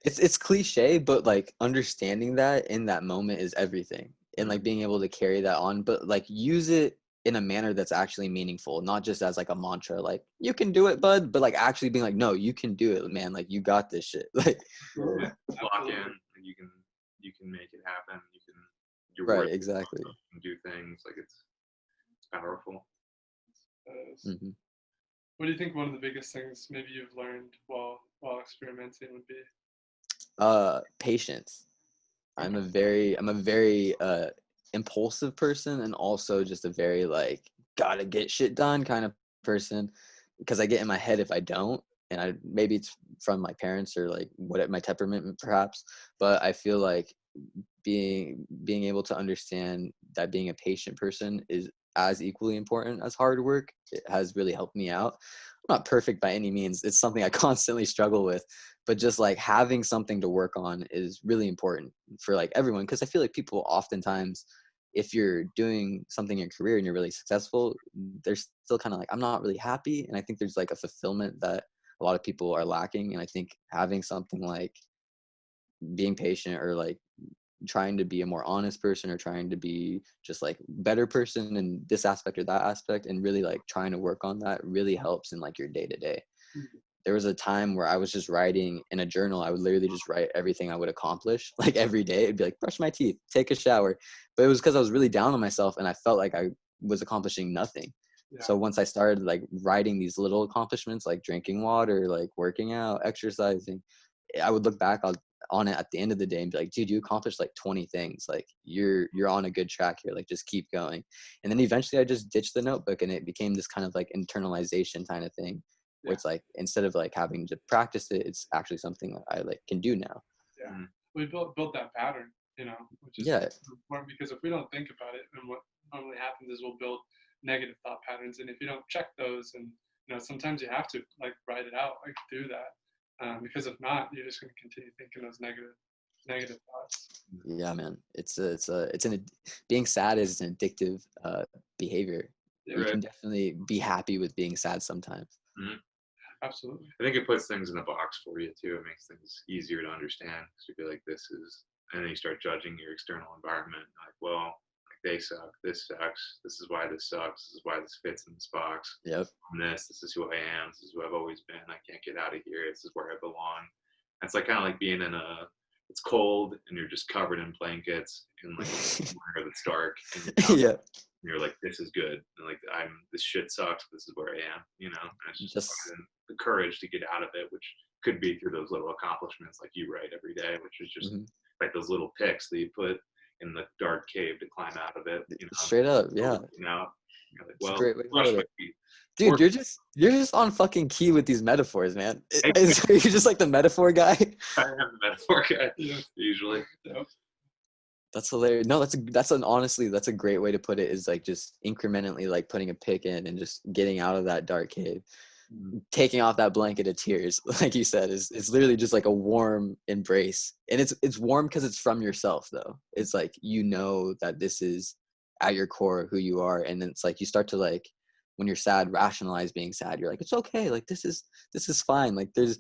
It's cliche, but like understanding that in that moment is everything. And like being able to carry that on, but like use it in a manner that's actually meaningful, not just as like a mantra, like, you can do it, bud, but like actually being like, no, you can do it, man. Like, you got this shit. Like, lock in, and you can make it happen. You're right, exactly. You can do things, like it's powerful. What do you think one of the biggest things maybe you've learned while experimenting would be? Patience. I'm a very impulsive person, and also just a very like gotta get shit done kind of person, because I get in my head if I don't. And maybe it's from my parents or like my temperament perhaps, but I feel like being able to understand that being a patient person is as equally important as hard work. It has really helped me out. I'm not perfect by any means. It's something I constantly struggle with, but just like having something to work on is really important for like everyone. Because I feel like people oftentimes, if you're doing something in your career and you're really successful, they're still kind of like, I'm not really happy. And I think there's like a fulfillment that a lot of people are lacking. And I think having something like being patient, or like trying to be a more honest person, or trying to be just like better person in this aspect or that aspect, and really like trying to work on that really helps in like your day to day. There was a time where I was just writing in a journal. I would literally just write everything I would accomplish, like every day. It'd be like, brush my teeth, take a shower. But it was because I was really down on myself, and I felt like I was accomplishing nothing. Yeah. So once I started like writing these little accomplishments, like drinking water, like working out, exercising, I would look back on it at the end of the day and be like, dude, you accomplished like 20 things. Like you're on a good track here. Like just keep going. And then eventually I just ditched the notebook, and it became this kind of like internalization kind of thing where Yeah. it's like, instead of like having to practice it, it's actually something that I like can do now. Yeah. Mm. We built that pattern, which is Yeah. important, because if we don't think about it, then what normally happens is we'll build negative thought patterns, and if you don't check those, and sometimes you have to like write it out, like do that, because if not, you're just going to continue thinking those negative thoughts. Yeah, man. Being sad is an addictive behavior. Yeah. You Right. can definitely be happy with being sad sometimes. Mhm. Absolutely. I think it puts things in a box for you too. It makes things easier to understand, because you feel like this is, and then you start judging your external environment. Like, well, like they suck. This sucks. This is why this sucks. This is why this fits in this box. Yep. I'm this. This is who I am. This is who I've always been. I can't get out of here. This is where I belong. It's like kind of like being in a. It's cold and you're just covered in blankets in like somewhere that's dark, and Yeah. you're like, this is good. And like, this shit sucks. This is where I am. And it's just fucking the courage to get out of it, which could be through those little accomplishments like you write every day, which is just like those little picks that you put in the dark cave to climb out of it. Straight up, yeah. You're like, It's a well, great way to brush put my it. teeth. Dude, you're just on fucking key with these metaphors, man. You're just like the metaphor guy. I am the metaphor guy, usually. That's hilarious. No, honestly, that's a great way to put it, is like just incrementally like putting a pick in and just getting out of that dark cave. Taking off that blanket of tears, like you said, it's literally just like a warm embrace. And it's warm because it's from yourself though. It's like, that this is at your core who you are. And then it's like you start to, like, when you're sad, rationalize being sad. You're like, it's okay, like this is fine, like there's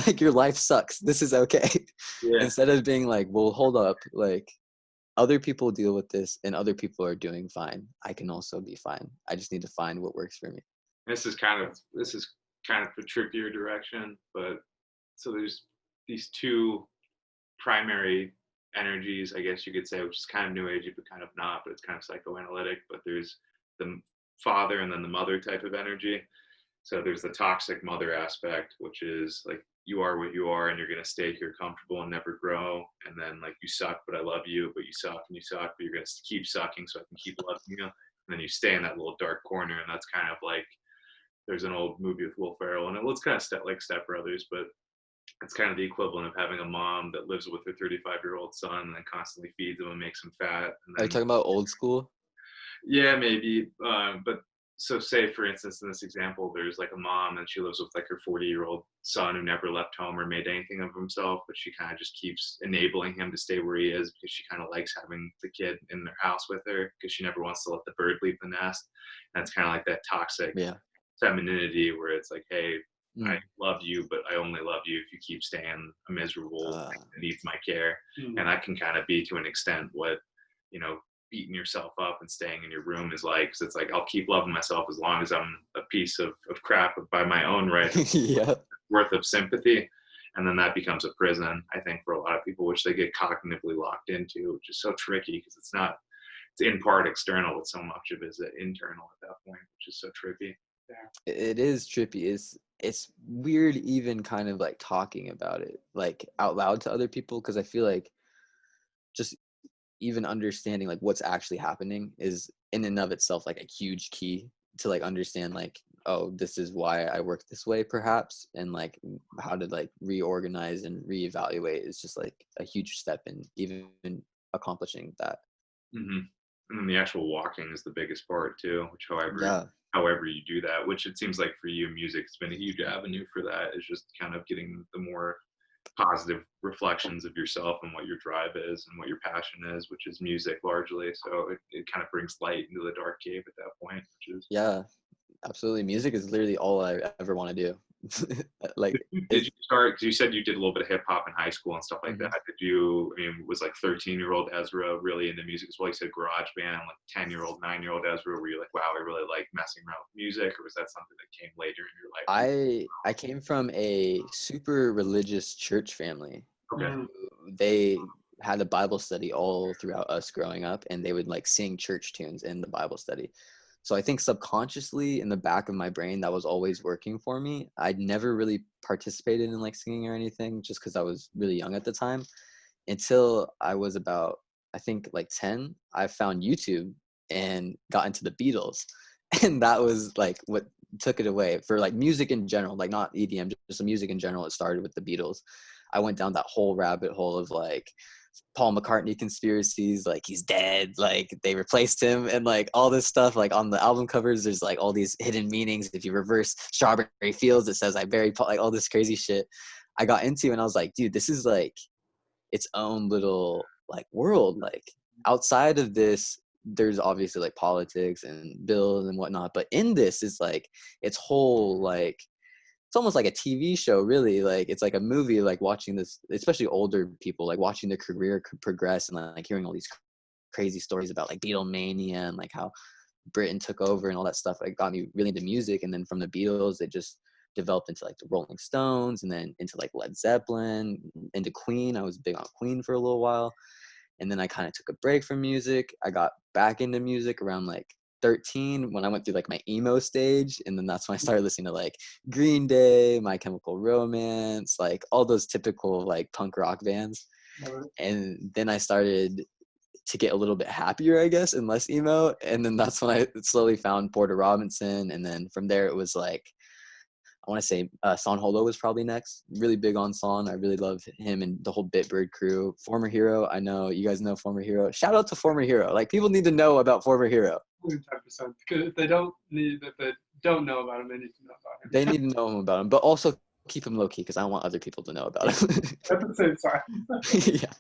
like your life sucks, this is okay. Yeah. Instead of being like, well, hold up, like other people deal with this and other people are doing fine, I can also be fine. I just need to find what works for me. This is kind of a trickier direction, but so there's these two primary energies, I guess you could say, which is kind of new agey but kind of not, but it's kind of psychoanalytic. But there's the father and then the mother type of energy. So there's the toxic mother aspect, which is like, you are what you are and you're going to stay here comfortable and never grow. And then like, you suck, but I love you, but you suck and you suck, but you're going to keep sucking so I can keep loving you. And then you stay in that little dark corner. And that's kind of like, there's an old movie with Will Ferrell, and it looks kind of like Step Brothers, but it's kind of the equivalent of having a mom that lives with her 35-year-old son and then constantly feeds him and makes him fat. And then, Are you talking about old school? Yeah, maybe. But so say, for instance, in this example, there's like a mom and she lives with like her 40-year-old son who never left home or made anything of himself, but she kind of just keeps enabling him to stay where he is because she kind of likes having the kid in their house with her because she never wants to let the bird leave the nest. And it's kind of like that toxic femininity where it's like, hey, I love you, but I only love you if you keep staying a miserable that needs my care. And that can kind of be, to an extent, what, beating yourself up and staying in your room is like. Because it's like, I'll keep loving myself as long as I'm a piece of crap by my own right. Worth of sympathy. And then that becomes a prison, I think, for a lot of people, which they get cognitively locked into, which is so tricky because it's in part external, but so much of it is internal at that point, which is so tricky. Yeah. It is trippy. It's weird even kind of like talking about it like out loud to other people, because I feel like just even understanding like what's actually happening is in and of itself like a huge key to like understand like, oh, this is why I work this way perhaps, and like how to like reorganize and reevaluate is just like a huge step in even accomplishing that. And then the actual walking is the biggest part too, which however you do that, which it seems like for you, music's been a huge avenue for that, is just kind of getting the more positive reflections of yourself and what your drive is and what your passion is, which is music largely. So it kind of brings light into the dark cave at that point, which is absolutely. Music is literally all I ever want to do. Like, did you start, because you said you did a little bit of hip hop in high school and stuff like that. Was like 13-year-old Ezra really into music as well? You said garage band, like 10-year-old, 9-year-old Ezra, were you like, wow, I really like messing around with music? Or was that something that came later in your life? I came from a super religious church family. Okay. They had a Bible study all throughout us growing up, and they would like sing church tunes in the Bible study. So I think subconsciously in the back of my brain, that was always working for me. I'd never really participated in like singing or anything just because I was really young at the time until I was about, I think like 10. I found YouTube and got into the Beatles. And that was like what took it away for like music in general, like not EDM, just the music in general. It started with the Beatles. I went down that whole rabbit hole of like Paul McCartney conspiracies, like he's dead, like they replaced him, and like all this stuff. Like on the album covers, there's like all these hidden meanings. If you reverse Strawberry Fields, it says I buried Paul, like all this crazy shit. I got into, and I was like, dude, this is like its own little like world. Like outside of this, there's obviously like politics and bills and whatnot, but in this is like its whole like it's almost like a TV show, really. Like it's like a movie, like watching this, especially older people, like watching their career progress and like hearing all these crazy stories about like Beatlemania and like how Britain took over and all that stuff. Like got me really into music, and then from the Beatles, it just developed into like the Rolling Stones, and then into like Led Zeppelin, into Queen. I was big on Queen for a little while, and then I kind of took a break from music. I got back into music around like 13 when I went through like my emo stage, and then that's when I started listening to like Green Day, My Chemical Romance, like all those typical like punk rock bands. And then I started to get a little bit happier, I guess, and less emo. And then that's when I slowly found Porter Robinson, and then from there it was like I want to say Son Holo was probably next. Really big on Son. I really love him and the whole Bitbird crew. Former Hero. I know you guys know Former Hero. Shout out to Former Hero. Like people need to know about Former Hero. 10%. Because if they don't know about him, they need to know about him. They need to know about him, but also keep him low key because I don't want other people to know about him. At the same time. Yeah,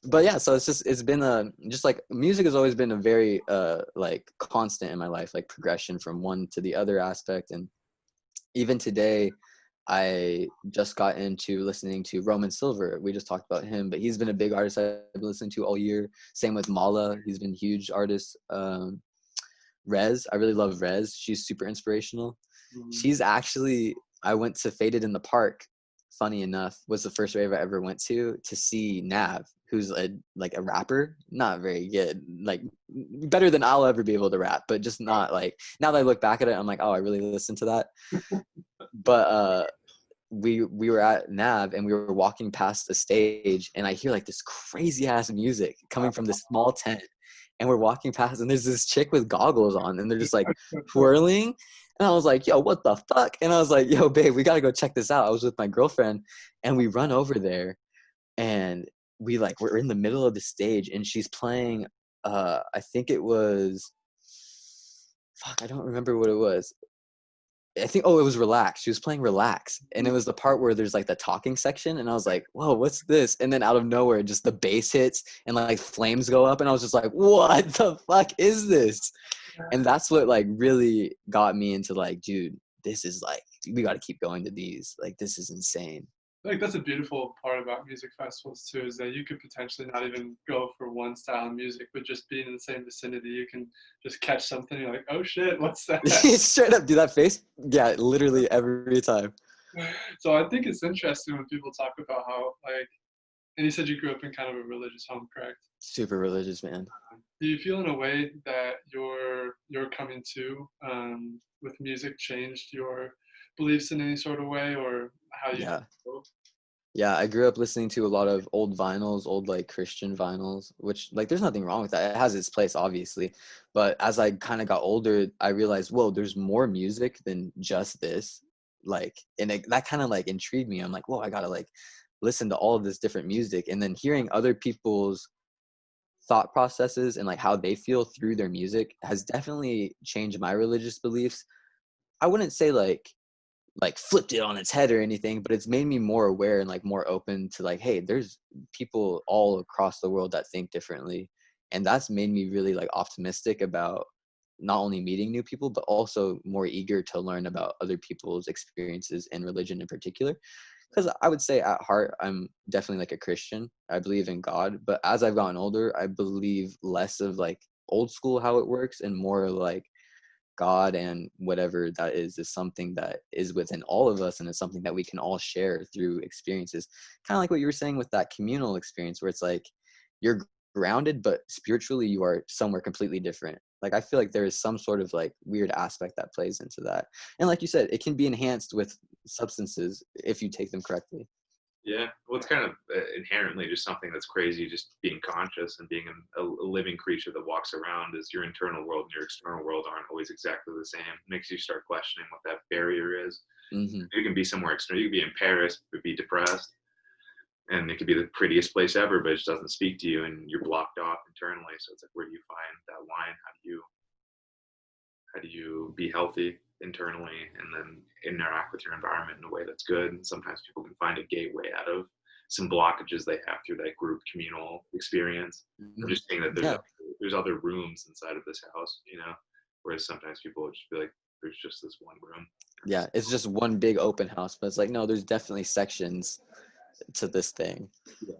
but yeah. So it's been just like music has always been a very like constant in my life, like progression from one to the other aspect. And even today, I just got into listening to Roman Silver. We just talked about him, but he's been a big artist I've been listening to all year. Same with Mala. He's been a huge artist. Rez, I really love Rez. She's super inspirational. She's actually, I went to Faded in the Park, funny enough, was the first rave I ever went to see Nav, who's like a rapper, not very good, like better than I'll ever be able to rap, but just not like, now that I look back at it, I'm like, oh, I really listened to that. But we were at Nav and we were walking past the stage, and I hear like this crazy ass music coming from this small tent, and we're walking past, and there's this chick with goggles on, and they're just like twirling. And I was like, yo, what the fuck? And I was like, yo, babe, we gotta go check this out. I was with my girlfriend, and we run over there, and we're in the middle of the stage, and she's playing I think it was, fuck, I don't remember what it was. I think, it was Relax. She was playing Relax, and it was the part where there's like the talking section, and I was like, whoa, what's this? And then out of nowhere, just the bass hits and like flames go up, and I was just like, what the fuck is this? And that's what like really got me into like, dude, this is like, we got to keep going to these. Like, this is insane. Like that's a beautiful part about music festivals too, is that you could potentially not even go for one style of music, but just being in the same vicinity, you can just catch something. You're like, oh shit, what's that? Straight up, do that face? Yeah, literally every time. So I think it's interesting when people talk about how like, and you said you grew up in kind of a religious home, correct? Super religious, man. Do you feel in a way that your coming to with music changed your beliefs in any sort of way, or how you? Yeah. Yeah, I grew up listening to a lot of old vinyls, old like Christian vinyls, which like there's nothing wrong with that. It has its place, obviously. But as I kind of got older, I realized, whoa, there's more music than just this. Like, and that kind of like intrigued me. I'm like, whoa, I gotta like listen to all of this different music. And then hearing other people's thought processes and like how they feel through their music has definitely changed my religious beliefs. I wouldn't say like flipped it on its head or anything, but it's made me more aware and like more open to like, hey, there's people all across the world that think differently. And that's made me really like optimistic about not only meeting new people, but also more eager to learn about other people's experiences in religion in particular. Because I would say at heart, I'm definitely like a Christian. I believe in God, but as I've gotten older, I believe less of like old school how it works and more like God and whatever that is something that is within all of us, and it's something that we can all share through experiences. Kind of like what you were saying with that communal experience, where it's like you're grounded, but spiritually you are somewhere completely different. Like I feel like there is some sort of like weird aspect that plays into that. And like you said, it can be enhanced with substances if you take them correctly. Yeah, well, it's kind of inherently just something that's crazy. Just being conscious and being a living creature that walks around, is your internal world and your external world aren't always exactly the same. It makes you start questioning what that barrier is. Hmm. You can be somewhere external. You can be in Paris, but be depressed, and it could be the prettiest place ever, but it just doesn't speak to you, and you're blocked off internally. So it's like, where do you find that line? How do you be healthy internally and then interact with your environment in a way that's good? And sometimes people can find a gateway out of some blockages they have through that group communal experience. Or just saying that Yeah. there's other rooms inside of this house, whereas sometimes people would just be like, there's just this one room. Yeah, it's just one big open house, but it's like, no, there's definitely sections to this thing. Yeah.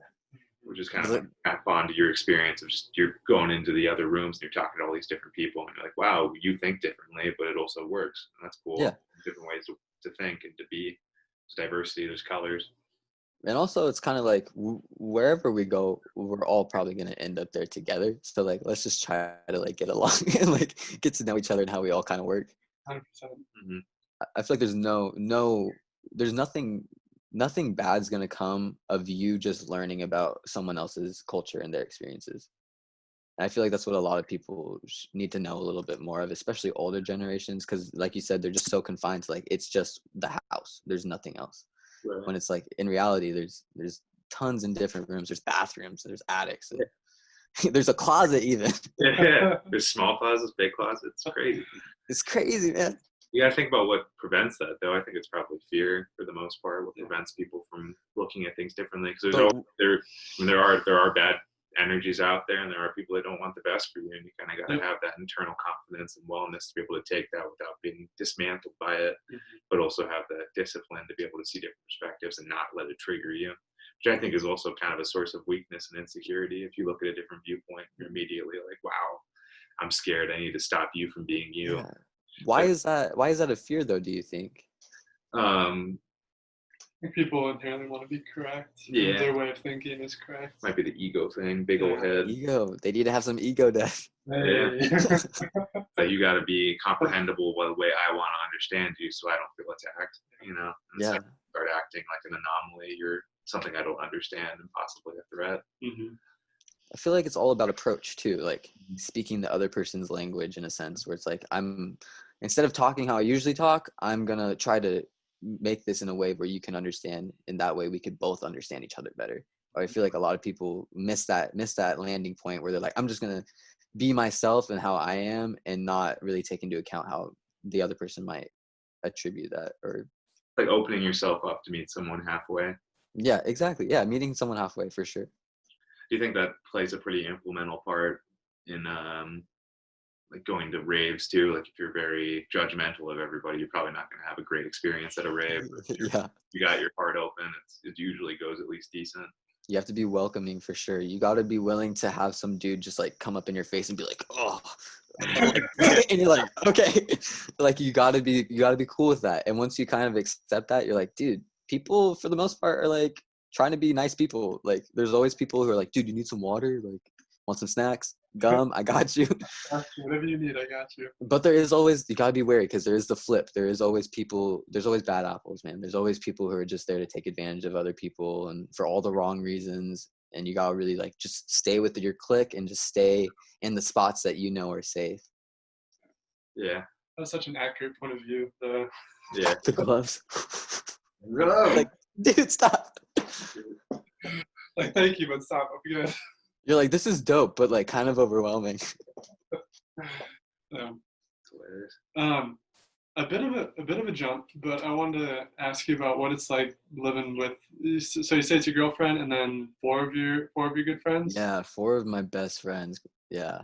Which is kind of tap onto your experience of just, you're going into the other rooms and you're talking to all these different people and you're like, wow, you think differently, but it also works. And that's cool. Yeah. Different ways to think and to be. There's diversity, there's colors. And also it's kind of like wherever we go, we're all probably going to end up there together. So like, let's just try to like get along and like get to know each other and how we all kind of work. 100%. Mm-hmm. I feel like there's nothing bad's going to come of you just learning about someone else's culture and their experiences. And I feel like that's what a lot of people need to know a little bit more of, especially older generations. Cause like you said, they're just so confined to like, it's just the house. There's nothing else. Right. When it's like, in reality, there's tons in different rooms. There's bathrooms, there's attics, there's a closet even. Yeah. There's small closets, big closets. It's crazy. It's crazy, man. You gotta think about what prevents that, though. I think it's probably fear for the most part. What prevents people from looking at things differently? Because there are bad energies out there, and there are people that don't want the best for you, and you kind of got to have that internal confidence and wellness to be able to take that without being dismantled by it, but also have that discipline to be able to see different perspectives and not let it trigger you, which I think is also kind of a source of weakness and insecurity. If you look at a different viewpoint, you're immediately like, wow, I'm scared. I need to stop you from being you. Yeah. Why is that a fear though, do you think? People inherently want to be correct. Yeah. Their way of thinking is correct. Might be the ego thing, big old head. Ego. They need to have some ego death. Yeah. But you got to be comprehensible by the way I want to understand you, so I don't feel attacked. And Yeah. start acting like an anomaly. You're something I don't understand and possibly a threat. Mm-hmm. I feel like it's all about approach too, like speaking the other person's language in a sense where it's like instead of talking how I usually talk, I'm gonna try to make this in a way where you can understand, and that way we could both understand each other better. Or I feel like a lot of people miss that landing point where they're like, I'm just gonna be myself and how I am, and not really take into account how the other person might attribute that. Or like opening yourself up to meet someone halfway. Yeah, exactly. Yeah, meeting someone halfway for sure. Do you think that plays a pretty implemental part in like going to raves too? Like if you're very judgmental of everybody, you're probably not going to have a great experience at a rave. Yeah. You got your heart open. It usually goes at least decent. You have to be welcoming for sure. You got to be willing to have some dude just like come up in your face and be like, oh, and you're like, okay, like you got to be cool with that. And once you kind of accept that, you're like, dude, people for the most part are like trying to be nice people. Like there's always people who are like, dude, you need some water? Like, want some snacks, gum? I got you. Whatever you need, I got you. But there is always, you gotta be wary, because there is the flip. There's always bad apples, man. There's always people who are just there to take advantage of other people and for all the wrong reasons. And you gotta really like just stay with your clique and just stay in the spots that you know are safe. Yeah. That's such an accurate point of view. Yeah. The gloves. Glove. Like, dude, stop. Like, thank you, but stop. I'm good. You're like, this is dope, but like kind of overwhelming. Yeah. Hilarious. A bit of a jump, but I wanted to ask you about what it's like living with. So you say it's your girlfriend, and then four of your good friends. Yeah, 4 of my best friends. Yeah.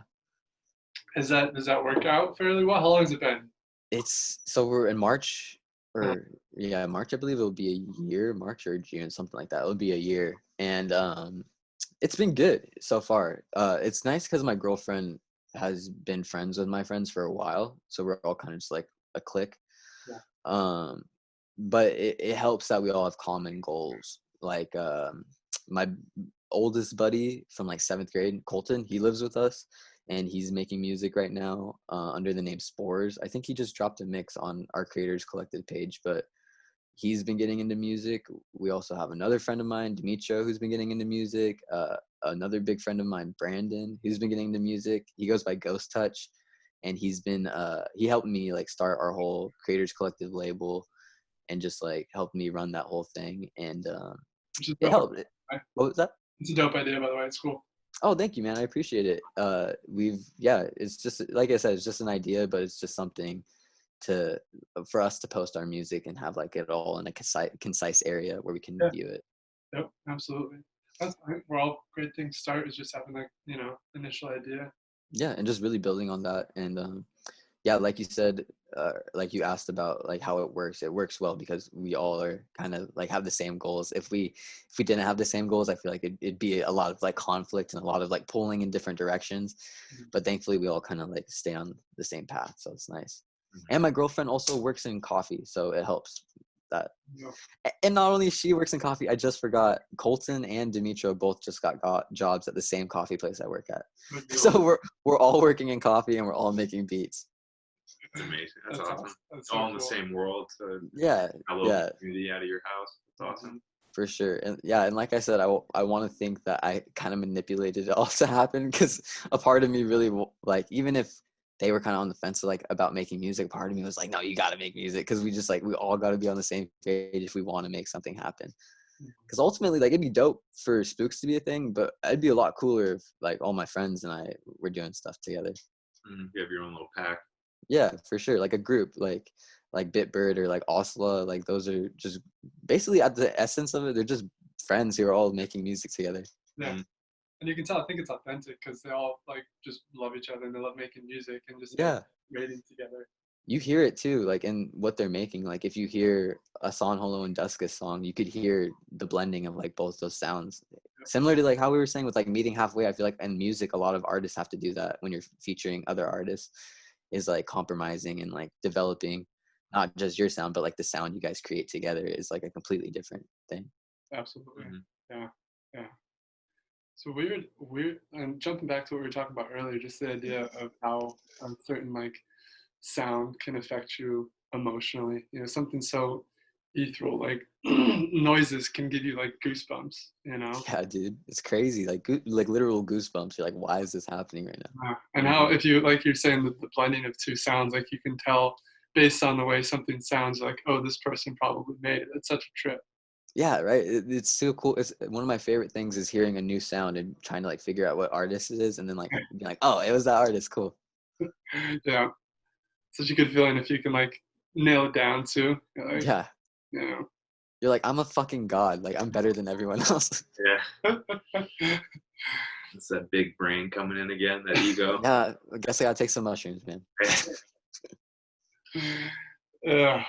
Does that work out fairly well? How long has it been? So we're in March, or March, I believe. It'll be a year, March or June, something like that. It'll be a year, and it's been good so far. It's nice because my girlfriend has been friends with my friends for a while, so we're all kind of just like a clique. Yeah. But it helps that we all have common goals. Like my oldest buddy from like 7th grade, Colton, he lives with us, and he's making music right now under the name Spores. I think he just dropped a mix on our Creators Collective page, but he's been getting into music. We also have another friend of mine, Demetrio, who's been getting into music. Another big friend of mine, Brandon, who's been getting into music. He goes by Ghost Touch, and he's been he helped me like start our whole Creators Collective label, and just like helped me run that whole thing. And Which is it dope. helped. What was that? It's a dope idea, by the way. It's cool. Oh, thank you, man. I appreciate it. It's just like I said, it's just an idea, but it's just something to for us to post our music and have like it all in a concise area where we can Yeah. view it. Yep, absolutely. That's where all great things start, is just having that, initial idea. Yeah, and just really building on that. And yeah, like you said, like you asked about like how it works well because we all are kind of like have the same goals. If we didn't have the same goals, I feel like it'd be a lot of like conflict and a lot of like pulling in different directions. But thankfully we all kind of like stay on the same path, so it's nice. And my girlfriend also works in coffee, so it helps that. Yeah. And not only she works in coffee, I just forgot Colton and Demetrio both just got jobs at the same coffee place I work at. So we're all working in coffee and we're all making beats. It's amazing. That's awesome. That's so all in the cool. same world. So Yeah, a little yeah, community out of your house. That's awesome. for sure. And yeah, and like I said, I want to think that I kind of manipulated it all to happen, because a part of me really like, even if they were kind of on the fence like about making music, part of me was like, no, you got to make music, because we just like we all got to be on the same page if we want to make something happen. Because ultimately, like, it'd be dope for Spooks to be a thing, but it'd be a lot cooler if like all my friends and I were doing stuff together. You have your own little pack. Yeah, for sure. Like a group, like Bitbird or like Osla, like those are just basically at the essence of it, they're just friends who are all making music together. Yeah. And you can tell, I think it's authentic because they all like just love each other and they love making music and just Yeah, creating together. you hear it too, like in what they're making. Like if you hear a Son Holo and Duska song, you could hear the blending of like both those sounds. Similar to like how we were saying with like meeting halfway, I feel like in music, a lot of artists have to do that when you're featuring other artists, is like compromising and like developing not just your sound, but like the sound you guys create together is like a completely different thing. Absolutely. Yeah. So weird, and jumping back to what we were talking about earlier, just the idea of how a certain like sound can affect you emotionally. Something so ethereal like noises can give you like goosebumps. Yeah, dude, it's crazy. Like like literal goosebumps. You're like, why is this happening right now? And how, if you like, you're saying that the blending of two sounds, like you can tell based on the way something sounds, like, oh, this person probably made it. It's such a trip. Yeah, right. It's so cool. It's one of my favorite things is hearing a new sound and trying to like figure out what artist it is, and then like being like, oh, it was that artist. Cool. Yeah, such a good feeling if you can like nail it down too. Like, Yeah. yeah. You're like, I'm a fucking god. Like I'm better than everyone else. Yeah. It's that big brain coming in again, that ego. Yeah, I guess I gotta take some mushrooms, man. Yeah.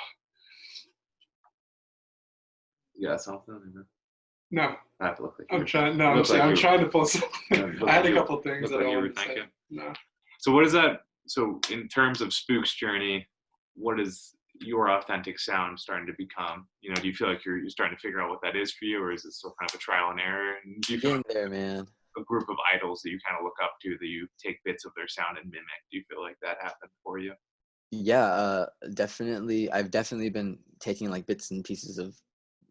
You got something? No, I have to look like I'm you. trying. No, I'm trying to pull something. I had a couple things that I wanted to say. No. So what is that? So in terms of Spook's journey, what is your authentic sound starting to become? Do you feel like you're starting to figure out what that is for you, or is it still kind of a trial and error? And do you feel Getting there, man. a group of idols that you kind of look up to, that you take bits of their sound and mimic? Do you feel like that happened for you? Yeah, definitely. I've definitely been taking like bits and pieces of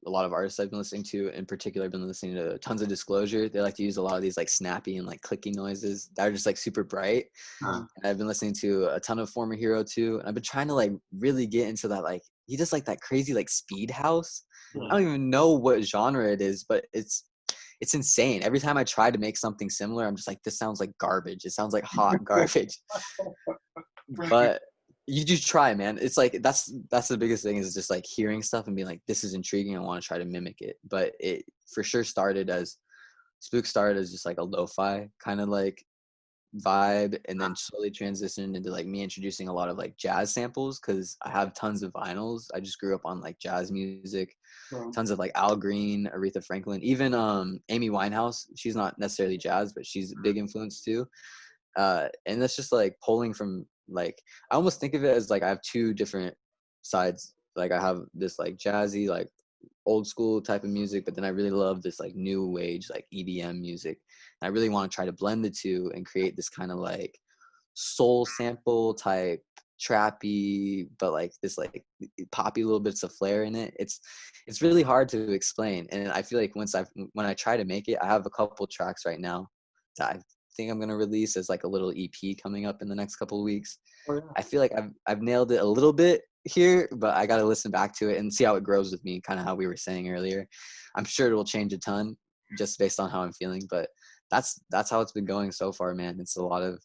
a lot of artists I've been listening to. In particular, I've been listening to tons of Disclosure. They like to use a lot of these like snappy and like clicking noises that are just like super bright. And I've been listening to a ton of Former Hero too. And I've been trying to like really get into that, like he does like that crazy like speed house. I don't even know what genre it is, but it's insane. Every time I try to make something similar, I'm just like, this sounds like garbage. It sounds like hot garbage. But you do try, man. It's like that's the biggest thing, is just like hearing stuff and being like, this is intriguing. I want to try to mimic it. But it for sure started as just like a lo-fi kind of like vibe, and then slowly transitioned into like me introducing a lot of like jazz samples, because I have tons of vinyls. I just grew up on like jazz music, tons of like Al Green, Aretha Franklin, even Amy Winehouse. She's not necessarily jazz, but she's a big influence too. And that's just like pulling from like, I almost think of it as like I have two different sides. Like I have this like jazzy, like old school type of music, but then I really love this like new age like EDM music. And I really want to try to blend the two and create this kind of like soul sample type trappy, but like this like poppy little bits of flair in it. It's really hard to explain, and I feel like when I try to make it, I have a couple tracks right now that I think I'm gonna release as like a little EP coming up in the next couple of weeks. Oh yeah. I feel like I've nailed it a little bit here, but I got to listen back to it and see how it grows with me, kind of how we were saying earlier. I'm sure it will change a ton just based on how I'm feeling, but that's how it's been going so far, man. It's a lot of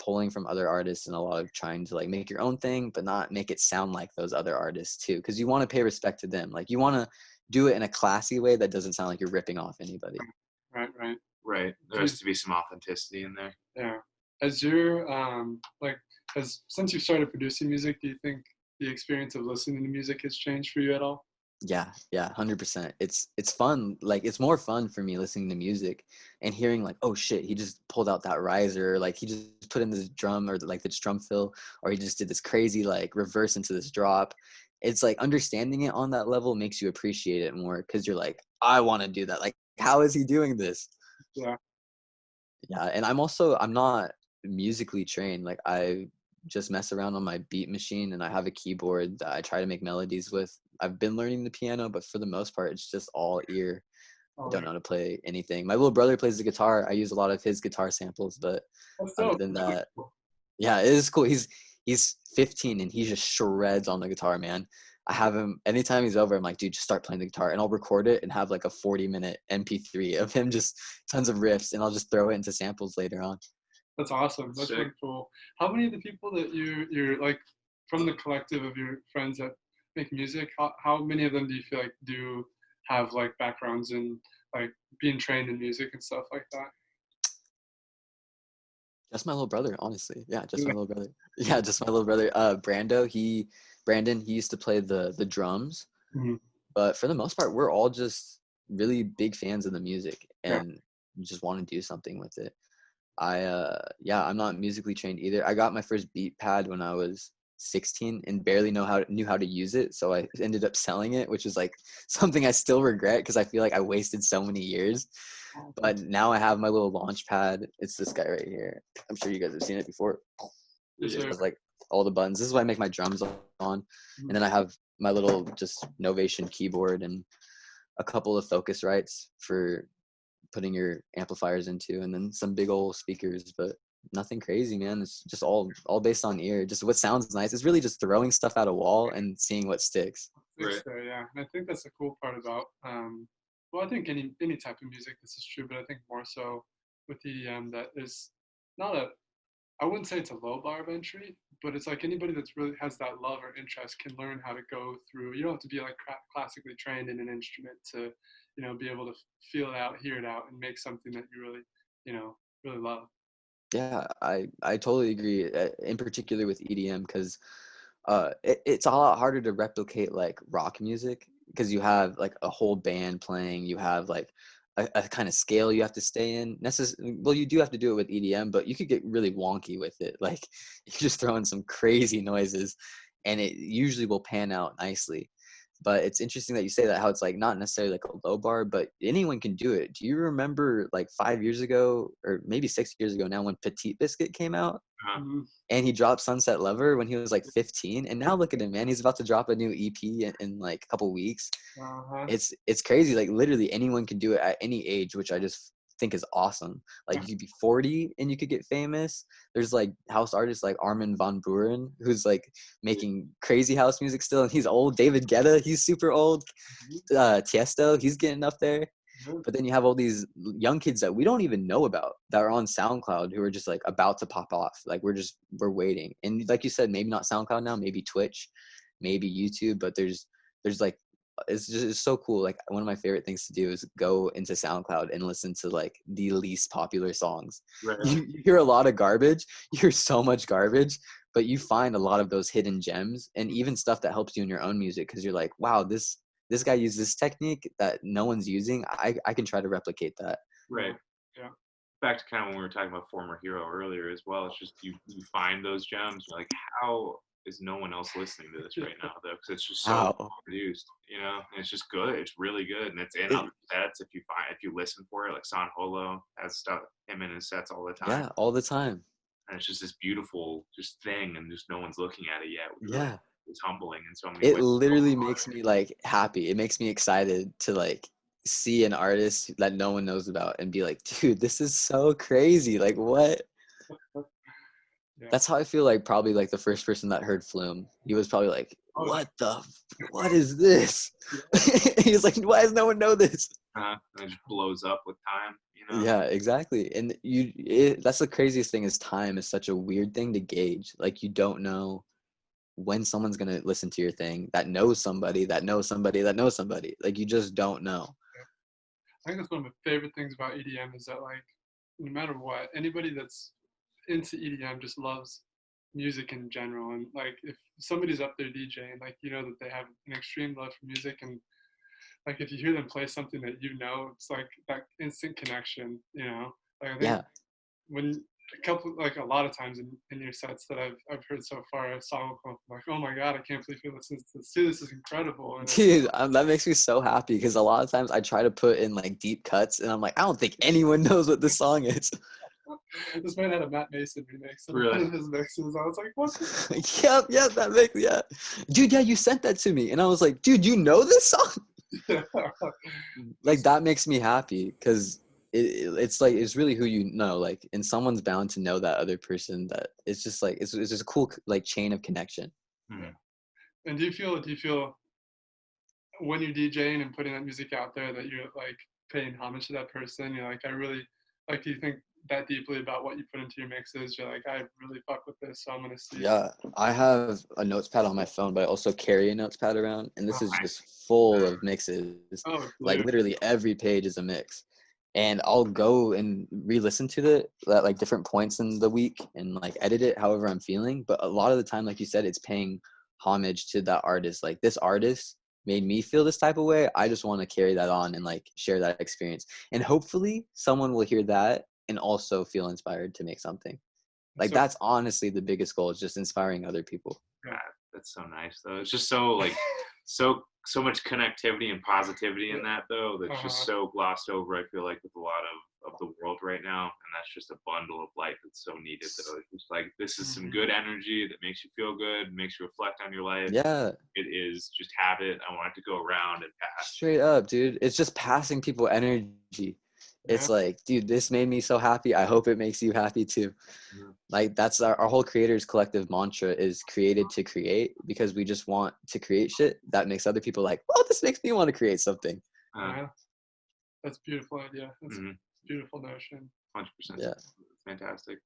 pulling from other artists and a lot of trying to like make your own thing, but not make it sound like those other artists too, because you want to pay respect to them. Like you want to do it in a classy way that doesn't sound like you're ripping off anybody. Right. Right. There has to be some authenticity in there. Yeah. As you're since you started producing music, do you think the experience of listening to music has changed for you at all? Yeah, 100%. It's fun. Like it's more fun for me listening to music and hearing like, oh shit, he just pulled out that riser, or like he just put in this drum or like this drum fill, or he just did this crazy like reverse into this drop. It's like understanding it on that level makes you appreciate it more because you're like, I want to do that. Like, how is he doing this? Yeah. Yeah, and I'm not musically trained. Like I just mess around on my beat machine and I have a keyboard that I try to make melodies with. I've been learning the piano, but for the most part it's just all ear. I Oh, don't know how to play anything. My little brother plays the guitar. I use a lot of his guitar samples, but that's other dope. than that, yeah, it is cool. He's 15 and he just shreds on the guitar, man. I have him anytime he's over. I'm like, dude, just start playing the guitar, and I'll record it and have like a 40-minute MP3 of him just tons of riffs, and I'll just throw it into samples later on. That's awesome. That's really cool. How many of the people that you're like from the collective of your friends that make music, how many of them do you feel like do have like backgrounds in like being trained in music and stuff like that? Just my little brother, honestly. Yeah, just my Yeah. little brother. Yeah, just my little brother. Brandon, he used to play the drums, Mhm. but for the most part, we're all just really big fans of the music Yeah. and just want to do something with it. I'm not musically trained either. I got my first beat pad when I was 16 and barely knew how to use it, so I ended up selling it, which is like something I still regret because I feel like I wasted so many years. But now I have my little launch pad. It's this guy right here. I'm sure you guys have seen it before. Yes, It sir. has like all the buttons. This is why I make my drums on. And then I have my little just Novation keyboard and a couple of Focusrites for putting your amplifiers into, and then some big old speakers, but nothing crazy, man. It's just all based on ear. Just what sounds nice. It's really just throwing stuff at a wall and seeing what sticks. Right. There, yeah. And I think that's the cool part about well, I think any type of music this is true, but I think more so with EDM that is not a I wouldn't say it's a low bar of entry, but it's like anybody that's really has that love or interest can learn how to go through. You don't have to be like classically trained in an instrument to, be able to feel it out, hear it out, and make something that you really, really love. Yeah, I totally agree. In particular with EDM, because it's a lot harder to replicate like rock music because you have like a whole band playing. You have like a kind of scale you have to stay in. Well, you do have to do it with EDM, but you could get really wonky with it. Like you just throw in some crazy noises, and it usually will pan out nicely. But it's interesting that you say that, how it's like not necessarily like a low bar, but anyone can do it. Do you remember like 5 years ago or maybe 6 years ago now when Petite Biscuit came out Mm-hmm. and he dropped Sunset Lover when he was like 15? And now look at him, man. He's about to drop a new EP in like a couple weeks. Uh-huh. It's crazy. Like literally anyone can do it at any age, which I just think is awesome. Like you could be 40 and you could get famous. There's like house artists like Armin van Buuren who's like making crazy house music still, and he's old. David Guetta, he's super old. Tiesto, he's getting up there. But then you have all these young kids that we don't even know about that are on SoundCloud who are just like about to pop off. Like we're waiting. And like you said, maybe not SoundCloud now, maybe Twitch, maybe YouTube, but there's like it's so cool. Like one of my favorite things to do is go into SoundCloud and listen to like the least popular songs. Right. You hear a lot of garbage, you hear so much garbage, but you find a lot of those hidden gems and even stuff that helps you in your own music because you're like, wow, this guy used this technique that no one's using. I can try to replicate that. Right. Yeah. Back to kind of when we were talking about Former Hero earlier as well. It's just you find those gems. You're like, how is no one else listening to this right now though? Because it's just so Wow. produced, you know, and it's just good. It's really good, and it's in It- other sets if you listen for it. Like San Holo has stuff him in his sets all the time, yeah, all the time. and it's just this beautiful just thing, and just no one's looking at it yet. Which really Yeah. is humbling in so many It ways. literally makes me like happy. It makes me excited to like see an artist that no one knows about and be like, dude, this is so crazy. Like what? Yeah. That's how I feel like probably like the first person that heard Flume. He was probably like, Oh, what is this? He was like, why does no one know this? And it just blows up with time, you know. Yeah, exactly. And that's the craziest thing is time is such a weird thing to gauge. Like you don't know when someone's going to listen to your thing that knows somebody that knows somebody that knows somebody. Like you just don't know. I think that's one of my favorite things about EDM is that like no matter what, anybody that's into EDM just loves music in general. And like if somebody's up there DJing, like you know that they have an extreme love for music, and like if you hear them play something that you know, it's like that instant connection, you know. Like I think Yeah. when a lot of times in your sets that I've heard so far, a song will come up, I'm like, oh my god, I can't believe you listened to this. This is incredible. And Dude, that makes me so happy because a lot of times I try to put in like deep cuts and I'm like, I don't think anyone knows what this song is. this man had a Matt Mason remix. And Really? one of his mixes, I was like, what? Yep, that makes dude, yeah, you sent that to me and I was like, dude, you know this song? Like that makes me happy because it's like it's really who you know, like, and someone's bound to know that other person. That it's just like it's just a cool like chain of connection. Mhm. And do you feel when you're DJing and putting that music out there that you're like paying homage to that person? You're like, I really like. Do you think that deeply about what you put into your mixes? You're like, I really fuck with this, so I'm gonna see. Yeah, I have a notes pad on my phone, but I also carry a notes pad around, and this Oh, is nice. just full of mixes. Oh, Like dude. literally every page is a mix, and I'll go and re-listen to it at like different points in the week and like edit it however I'm feeling. But a lot of the time, like you said, it's paying homage to that artist. Like this artist made me feel this type of way. I just want to carry that on and like share that experience, and hopefully someone will hear that and also feel inspired to make something. Like So, that's honestly the biggest goal is just inspiring other people. God, that's so nice though. It's just so like so much connectivity and positivity in that though. That's just so glossed over. I feel like with a lot of the world right now, and that's just a bundle of light that's so needed. Though it's just like this is some good energy that makes you feel good, makes you reflect on your life. Yeah, It is just have it. I want it to go around and pass. straight up, dude. It's just passing people energy. It's yeah. like, dude, this made me so happy. I hope it makes you happy too. Mhm. Like that's our whole creators collective mantra is created to create because we just want to create shit that makes other people like, oh, this makes me want to create something. Yeah. That's a beautiful idea. That's Mhm. a beautiful notion. 100%. Yeah. Fantastic.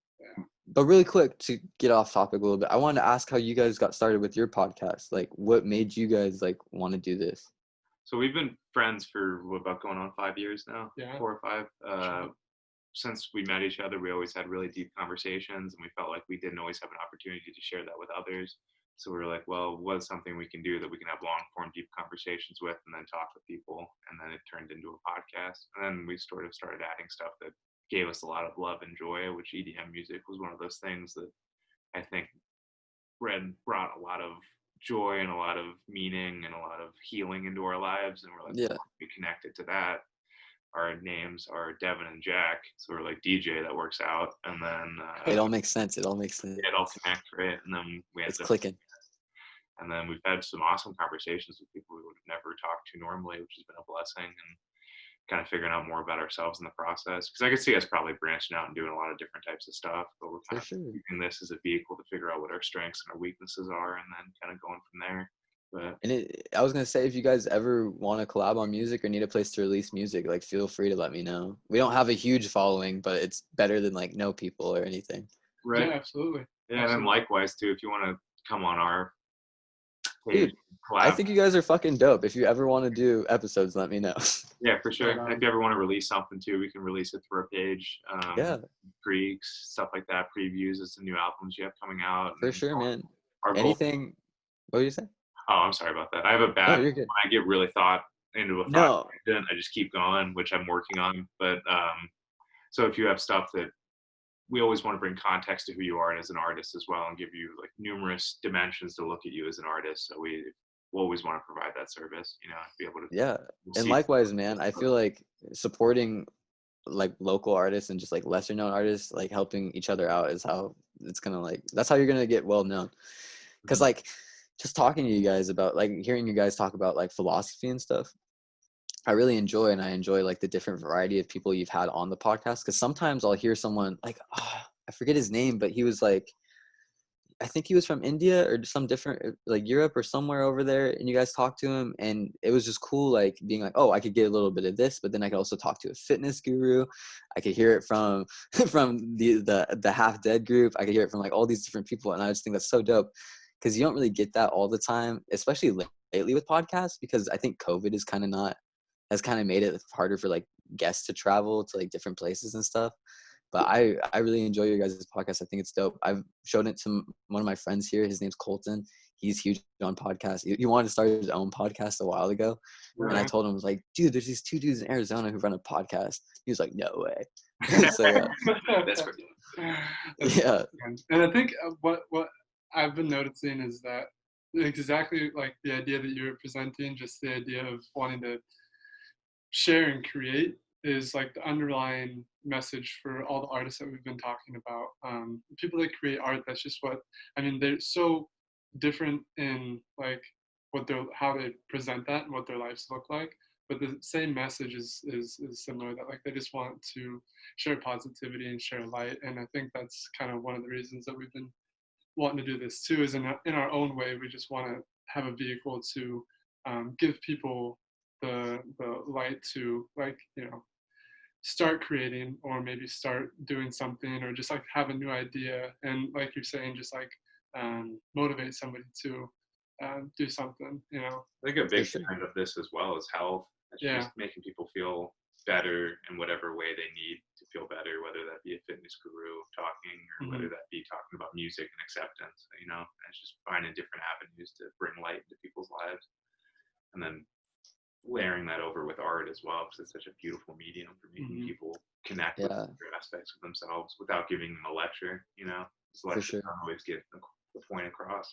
But really quick to get off topic a little bit, I wanted to ask how you guys got started with your podcast. Like what made you guys like want to do this? So we've been friends for about going on 5 years now, Yeah. 4 or 5. Sure. Since we met each other, we always had really deep conversations, and we felt like we didn't always have an opportunity to share that with others. So we were like, well, what's something we can do that we can have long form, deep conversations with, and then talk with people? And then it turned into a podcast. And then we sort of started adding stuff that gave us a lot of love and joy, which EDM music was one of those things that I think brought a lot of joy and a lot of meaning and a lot of healing into our lives. And we're like, Yeah. we connected to that. Our names are Devin and Jack, so we're like DJ that works out, and then It all makes sense. It all makes sense. it all connects, right? And then we It's ended up, clicking. and then we've had some awesome conversations with people we would have never talked to normally, which has been a blessing, and kind of figuring out more about ourselves in the process. Because I could see us probably branching out and doing a lot of different types of stuff, but we're kind For of sure. using this as a vehicle to figure out what our strengths and our weaknesses are, and then kind of going from there. But And I was gonna say, if you guys ever want to collab on music or need a place to release music, like feel free to let me know. We don't have a huge following, but it's better than like no people or anything. right, Yeah, absolutely. yeah, and then Absolutely. likewise too, if you want to come on our page, Dude, I collab. think you guys are fucking dope. If you ever want to do episodes, let me know. Yeah, for sure. Right And on. if you ever want to release something too, we can release it through our page. Yeah, Freaks, stuff like that, previews of some new albums you have coming out. for And sure, man. our goal. Anything? What did you say? Oh, I'm sorry about that. I have a No, bad. you're good. When I get really into a thought, No, I just keep going, which I'm working on. But so if you have stuff that we always want to bring context to who you are as an artist as well, and give you like numerous dimensions to look at you as an artist. So we always want to provide that service, be able to Yeah. And see. likewise, man, I feel like supporting like local artists and just like lesser known artists, like helping each other out is how it's gonna like, that's how you're gonna get well known. Because like just talking to you guys about like hearing you guys talk about like philosophy and stuff, I really enjoy, and I enjoy like the different variety of people you've had on the podcast. Because sometimes I'll hear someone like, I forget his name, but he was like, I think he was from India or some different, like Europe or somewhere over there, and you guys talked to him, and it was just cool, like being like, oh, I could get a little bit of this, but then I could also talk to a fitness guru. I could hear it from from the Half Dead group. I could hear it from like all these different people, and I just think that's so dope, because you don't really get that all the time, especially lately with podcasts, because I think COVID is has kind of made it harder for like guests to travel to like different places and stuff. But I really enjoy your guys' podcast. I think it's dope. I've shown it to one of my friends here. His name's Colton. He's huge on podcasts. He wanted to start his own podcast a while ago. And I told him, I was like, dude, there's these 2 dudes in Arizona who run a podcast. He was like, no way. So yeah. That's pretty. Yeah. And I think what I've been noticing is that exactly like the idea that you were presenting, just the idea of wanting to share and create is like the underlying message for all the artists that we've been talking about. People that create art, that's just what, I mean, they're so different in like how they present that and what their lives look like. But the same message is similar, that like they just want to share positivity and share light. And I think that's kind of one of the reasons that we've been wanting to do this too, is in our own way, we just want to have a vehicle to give people the light to like, start creating, or maybe start doing something, or just like have a new idea. And like you're saying, just like motivate somebody to do something, I think a big trend of this as well is health. It's just making people feel better in whatever way they need to feel better, whether that be a fitness guru talking, or whether that be talking about music and acceptance, and it's just finding different avenues to bring light into people's lives. And then layering that over with art as well, because it's such a beautiful medium for making people connect with different aspects of themselves without giving them a lecture. This lecture doesn't always get the point across.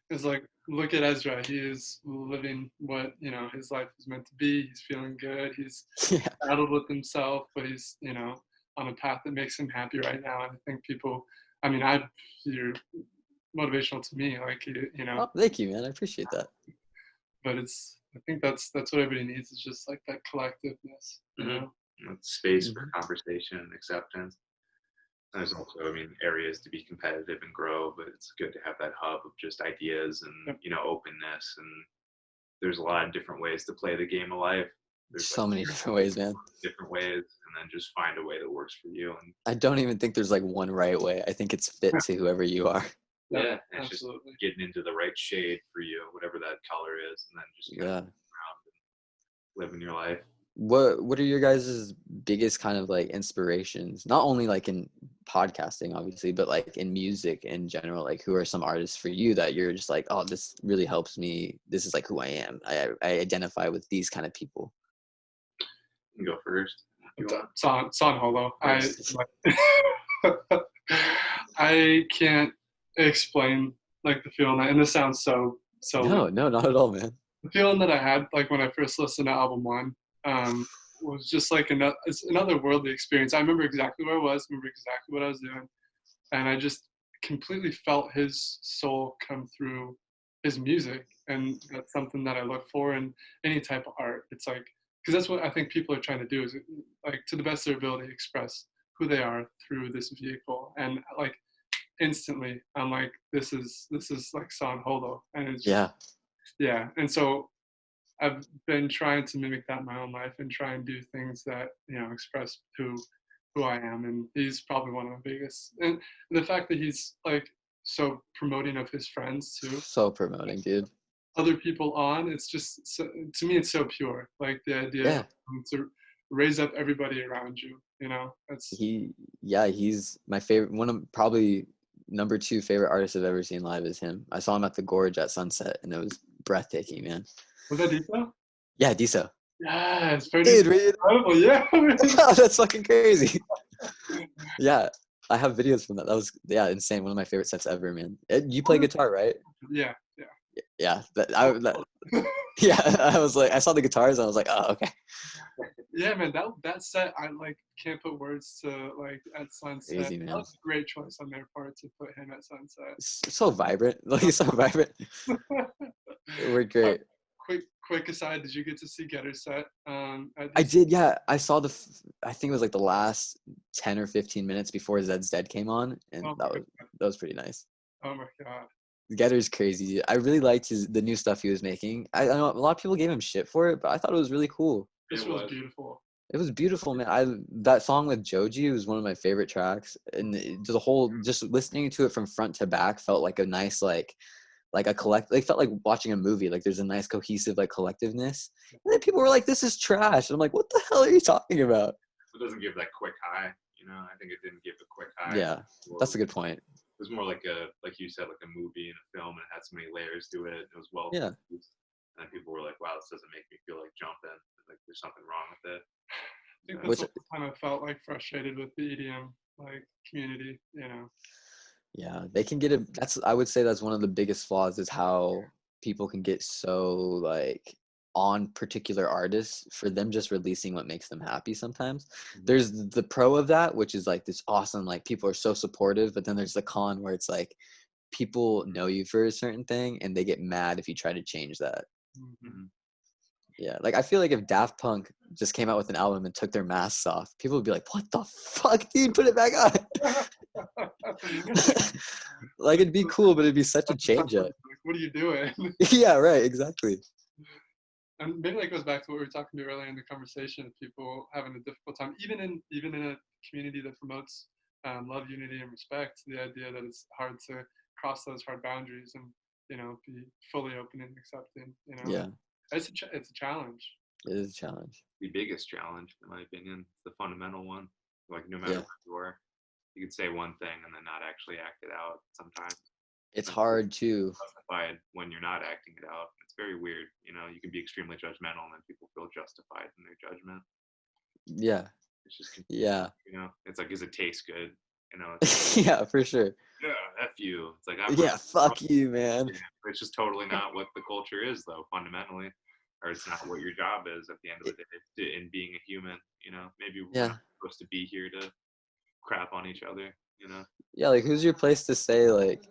It's like, look at Ezra. He is living what his life is meant to be. He's feeling good. He's battled with himself, but he's on a path that makes him happy right now. And I think people, I mean, you're motivational to me. Like Oh, thank you, man. I appreciate that. But I think that's what everybody needs, is just like that collectiveness, space for conversation and acceptance. And there's also, areas to be competitive and grow, but it's good to have that hub of just ideas and openness. And there's a lot of different ways to play the game of life. There's so many different ways, man. Different ways, and then just find a way that works for you. And I don't even think there's like one right way. I think it's fit to whoever you are. Yeah, and it's just getting into the right shade for you, whatever that color is, and then just kind of around and living your life. What are your guys' biggest kind of like inspirations? Not only like in podcasting, obviously, but like in music in general. Like, who are some artists for you that you're just like, oh, this really helps me. This is like who I am. I identify with these kind of people. You can go first. San Holo. I can't explain like the feeling, and this sounds so no, not at all, man. The feeling that I had like when I first listened to album 1 was just like it's another worldly experience. I remember exactly where I was, remember exactly what I was doing, and I just completely felt his soul come through his music. And that's something that I look for in any type of art. It's like, because that's what I think people are trying to do, is like, to the best of their ability, express who they are through this vehicle. And like instantly I'm like, this is like San Holo. And it's just, and so I've been trying to mimic that in my own life and try and do things that express who I am. And he's probably one of the biggest. And the fact that he's like so promoting of his friends too. So promoting, dude. Other people on, it's just to me it's so pure. Like the idea to raise up everybody around you. He's my favorite. One of probably number 2 favorite artists I've ever seen live is him. I saw him at the Gorge at sunset, and it was breathtaking, man. Was that Diso? Yeah, Diso. Yeah, it's pretty incredible. Yeah. Oh, that's fucking crazy. Yeah, I have videos from that. That was insane. One of my favorite sets ever, man. You play guitar, right? Yeah, Yeah, yeah. I was like, I saw the guitars, and I was like, oh, okay. yeah, man. That set, I like can't put words to like at Sunset. Crazy, That man. was a great choice on their part to put him at Sunset. It's so vibrant. Like, it's so vibrant. It worked great. Quick aside, did you get to see Getter's set? At I DC? did, yeah. I saw I think it was like the last 10 or 15 minutes before Zed's Dead came on, and Oh that my, was pretty nice. oh my god. Getter's crazy. I really liked the new stuff he was making. I know a lot of people gave him shit for it, but I thought it was really cool. This was beautiful. It was beautiful, man. That song with Joji was one of my favorite tracks, and the whole just listening to it from front to back felt like a nice like a collect. Like felt like watching a movie. Like there's a nice cohesive like collectiveness. And then people were like, "This is trash." And I'm like, "What the hell are you talking about?" It doesn't give that quick high, you know. I think it didn't give a quick high. Yeah, that's a good point. It was more like like you said, like a movie and a film, and it had so many layers to it. It was well Yeah. produced. And people were like, "Wow, this doesn't make me feel like jumping. Like there's something wrong with it." I think Which that's the time I felt like frustrated with the EDM like community, you know. Yeah, they can get it. I would say that's one of the biggest flaws is how people can get so like on particular artists for them just releasing what makes them happy sometimes. There's the pro of that, which is like this awesome, like people are so supportive, but then there's the con where it's like people know you for a certain thing and they get mad if you try to change that. Mm-hmm. Yeah, like I feel like if Daft Punk just came out with an album and took their masks off, people would be like, "What the fuck, dude? Put it back on." Like it'd be cool, but it'd be such a change up. Like, what are you doing? Yeah, right, exactly. And maybe that goes back to what we were talking to earlier in the conversation of people having a difficult time, even in a community that promotes love, unity, and respect. The idea that it's hard to cross those hard boundaries and be fully open and accepting. Yeah, It's a challenge. it is a challenge. The biggest challenge, in my opinion, the fundamental one. Like no matter where you are, you could say one thing and then not actually act it out. Sometimes It's hard too. justified when you're not acting it out. It's very weird. You know, you can be extremely judgmental and then people feel justified in their judgment. Yeah, It's just yeah. you know, it's like, does it taste good? You know, Yeah, for sure. yeah, F you. It's like, Yeah, fuck you, man. It's just totally not what the culture is, though, fundamentally, or it's not what your job is at the end of the day. In being a human, you know, maybe we're not supposed to be here to crap on each other, you know. Yeah, like who's your place to say like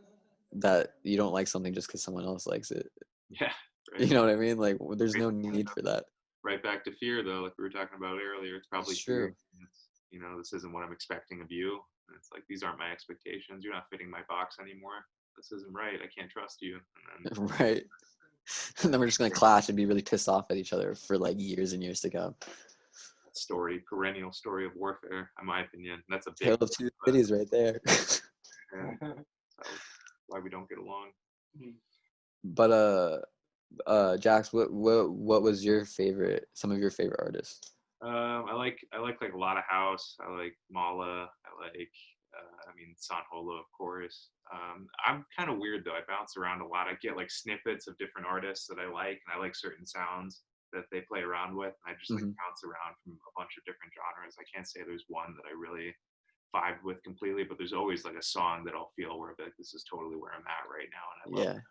that you don't like something just because someone else likes it? Yeah, right. You know what I mean? Like there's no need for that. Right back to fear, though, like we were talking about earlier. It's probably true. It's, you know, this isn't what I'm expecting of you. And it's like, these aren't my expectations. You're not fitting my box anymore. This isn't right. I can't trust you. And then, Right. And then we're just gonna clash and be really pissed off at each other for like years and years to come. Perennial story of warfare, in my opinion. That's a Tale big of two cities right there. so why we don't get along. But Jax, what was your favorite? Some of your favorite artists? I like a lot of house. I like Mala. I mean San Holo, of course. I'm kind of weird though. I bounce around a lot. I get like snippets of different artists that I like, and I like certain sounds that they play around with. And I just like bounce around from a bunch of different genres. I can't say there's one that I really vibe with completely, but there's always like a song that I'll feel where like this is totally where I'm at right now, and I love it.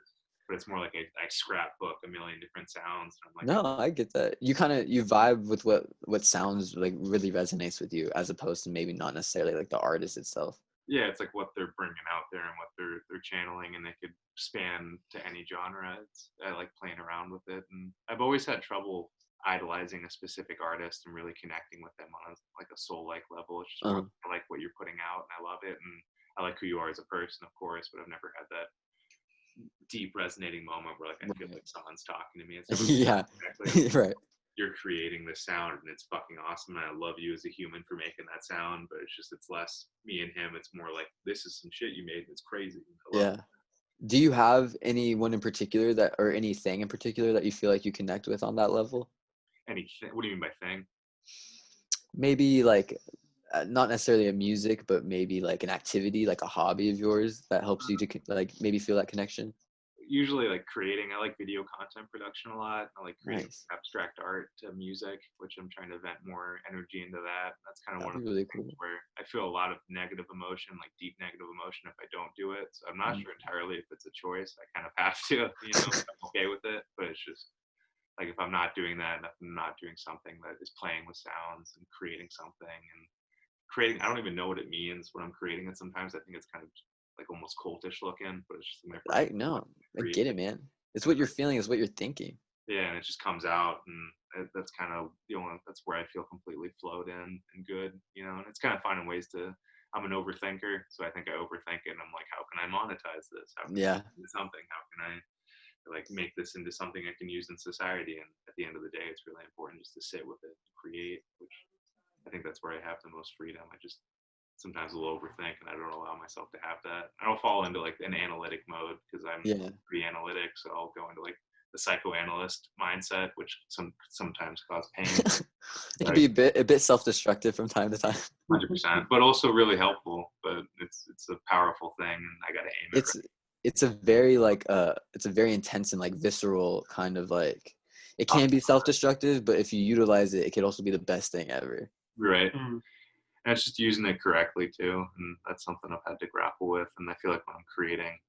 But it's more like I scrapbook a million different sounds. And I'm like, no, I get that. You vibe with what sounds like really resonates with you, as opposed to maybe not necessarily like the artist itself. Yeah, it's like what they're bringing out there and what they're channeling, and they could span to any genre. I like playing around with it, and I've always had trouble idolizing a specific artist and really connecting with them on a soul-like level. It's just more I like what you're putting out, and I love it, and I like who you are as a person, of course, but I've never had that deep resonating moment where like I feel like someone's talking to me. It's yeah, right. You're creating this sound and it's fucking awesome, and I love you as a human for making that sound. But it's less me and him. It's more like, this is some shit you made. It's crazy. Yeah. Do you have anyone in particular or anything in particular that you feel like you connect with on that level? Anything? What do you mean by thing? Maybe like not necessarily a music, but maybe like an activity, like a hobby of yours that helps you to like maybe feel that connection. usually like creating. I like video content production a lot. I like creating Nice. abstract art to music, which I'm trying to vent more energy into that. That's kind of one That'd of be the really things cool. where I feel a lot of negative emotion, like deep negative emotion, if I don't do it. So I'm not Mm. sure entirely if it's a choice. I kind of have to, I'm okay with it, but it's just like if I'm not doing that, if I'm not doing something that is playing with sounds and creating something and creating, I don't even know what it means when I'm creating it. Sometimes I think it's kind of like almost cultish looking, but it's just my I brain. know. I Create get it, man. It's and what you're feeling, is what you're thinking. yeah, and it just comes out, and that's kind of the only, that's where I feel completely flowed in and good, and it's kind of finding ways to. I'm an overthinker, so I think I overthink it, and I'm like, how can I monetize this? How can I Yeah. do something? How can I like make this into something I can use in society? And at the end of the day, it's really important just to sit with it, create, which I think that's where I have the most freedom. I just sometimes will overthink, and I don't allow myself to have that. I don't fall into like an analytic mode because I'm Yeah. pretty analytic, so I'll go into like the psychoanalyst mindset, which sometimes cause pain. It can be a bit self-destructive from time to time. 100%, but also really helpful. But it's a powerful thing, and I gotta aim it. It's a very like it's a very intense and like visceral kind of like, it can be self-destructive, but if you utilize it, it could also be the best thing ever. Right. And it's just using it correctly too, and that's something I've had to grapple with. And I feel like when I'm creating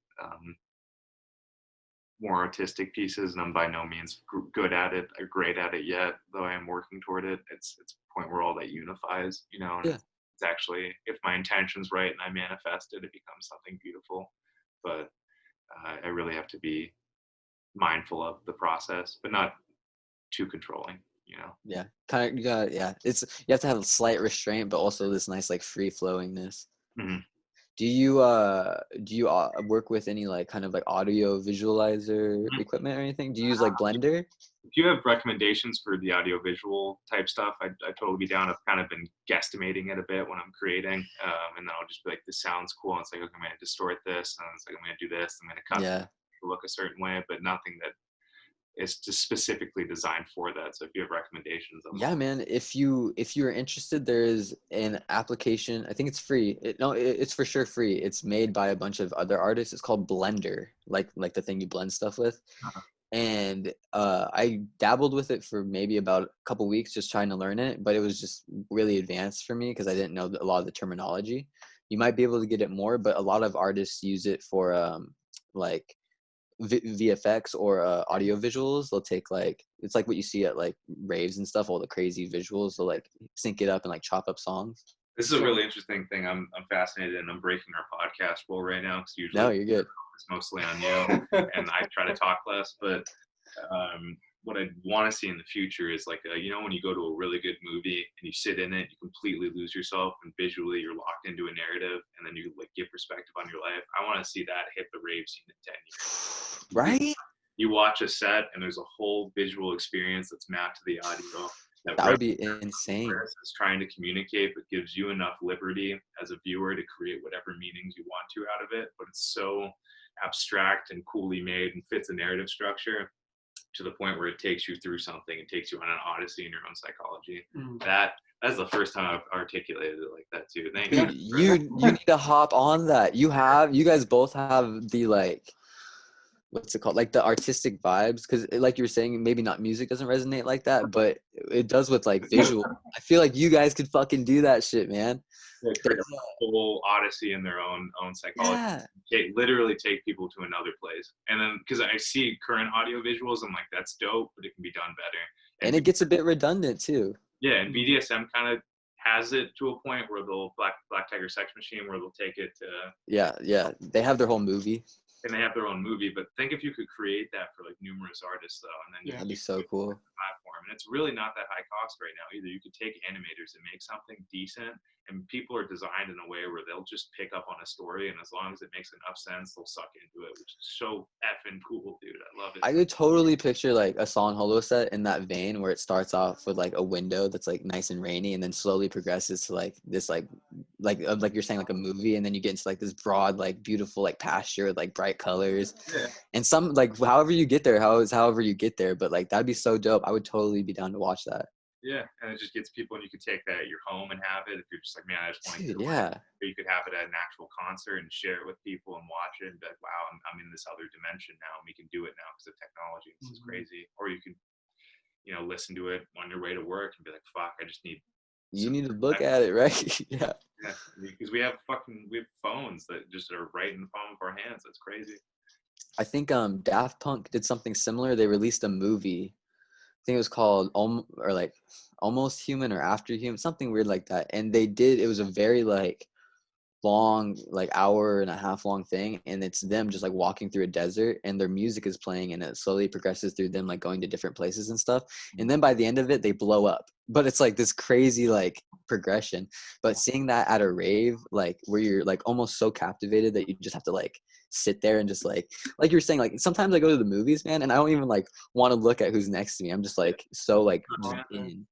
more artistic pieces, and I'm by no means good at it or great at it yet, though I am working toward it. It's a point where all that unifies, and Yeah. it's actually, if my intention's right and I manifest it, it becomes something beautiful. But I really have to be mindful of the process, but not too controlling. Yeah. Kind of, yeah. You have to have a slight restraint, but also this nice like free flowingness. Mhm. Do you work with any like kind of like audio visualizer equipment or anything? Do you use like Blender? If you have recommendations for the audio visual type stuff, I'd totally be down. I've kind of been guesstimating it a bit when I'm creating, and then I'll just be like, this sounds cool. And it's like, okay, I'm going to distort this, and it's like, I'm going to do this, I'm going to cut Yeah. it to look a certain way, but nothing that is just specifically designed for that. So if you have recommendations, Yeah, man. If you're interested, there is an application. I think it's free. It's for sure free. It's made by a bunch of other artists. It's called Blender, like the thing you blend stuff with. And I dabbled with it for maybe about a couple weeks, just trying to learn it. But it was just really advanced for me because I didn't know a lot of the terminology. You might be able to get it more, but a lot of artists use it for like VFX or audio visuals. They'll take like, it's like what you see at like raves and stuff, all the crazy visuals. They'll like sync it up and like chop up songs. this is a really interesting thing. I'm fascinated, and I'm breaking our podcast rule right now because usually No, you're good. it's mostly on you, and I try to talk less. But what I want to see in the future is like when you go to a really good movie and you sit in it, you completely lose yourself, and visually you're locked into a narrative, and then you like give perspective on your life. I want to see that hit the rave scene in 10 years. Right? You watch a set and there's a whole visual experience that's mapped to the audio. That would be insane. Is trying to communicate, but gives you enough liberty as a viewer to create whatever meanings you want to out of it. But it's so abstract and coolly made and fits a narrative structure to the point where it takes you through something and takes you on an odyssey in your own psychology. That's the first time I've articulated it like that too. Thank Dude, you. you need to hop on that. You guys both have the like, what's it called, like the artistic vibes, because like you were saying, maybe not music doesn't resonate like that, but it does with like visual. I feel like you guys could fucking do that shit, man. They create a whole odyssey in their own psychology. Yeah. Literally take people to another place. And then because I see current audio visuals, I'm like, that's dope, but it can be done better. And it gets a bit redundant too. Yeah, and BDSM kind of has it to a point where they'll Black Tiger Sex Machine, where they'll take it to yeah, they have their whole movie. And they have their own movie, but think if you could create that for like numerous artists though, and then That'd be so cool. Platform, and it's really not that high cost right now either. You could take animators and make something decent, and people are designed in a way where they'll just pick up on a story, and as long as it makes enough sense, they'll suck into it, which is so effing cool, dude. I love it. I could totally picture like a San Holo set in that vein, where it starts off with like a window that's like nice and rainy, and then slowly progresses to like this like you're saying, like a movie, and then you get into like this broad, like beautiful, like pasture with like bright colors. Yeah. And some like however you get there, however you get there, but like that'd be so dope. I would totally be down to watch that. Yeah, and it just gets people, and you could take that at your home and have it if you're just like, man, I just want to Dude, get away. yeah. Or you could have it at an actual concert and share it with people and watch it and be like, wow, I'm in this other dimension now, and we can do it now because of technology. This is crazy. Or you can, listen to it on your way to work and be like, fuck, I just need You some need to look at it, right? Yeah. Yeah, because we have phones that just are right in the palm of our hands. That's crazy. I think Daft Punk did something similar. They released a movie. I think it was called Almost Human or After Human, something weird like that. And it was a very like long, like hour and a half long thing, and it's them just like walking through a desert, and their music is playing, and it slowly progresses through them like going to different places and stuff. And then by the end of it, they blow up. But it's like this crazy like progression. But seeing that at a rave, like where you're like almost so captivated that you just have to like sit there and just like you're saying, like sometimes I go to the movies, man, and I don't even like want to look at who's next to me. I'm just like so like just in.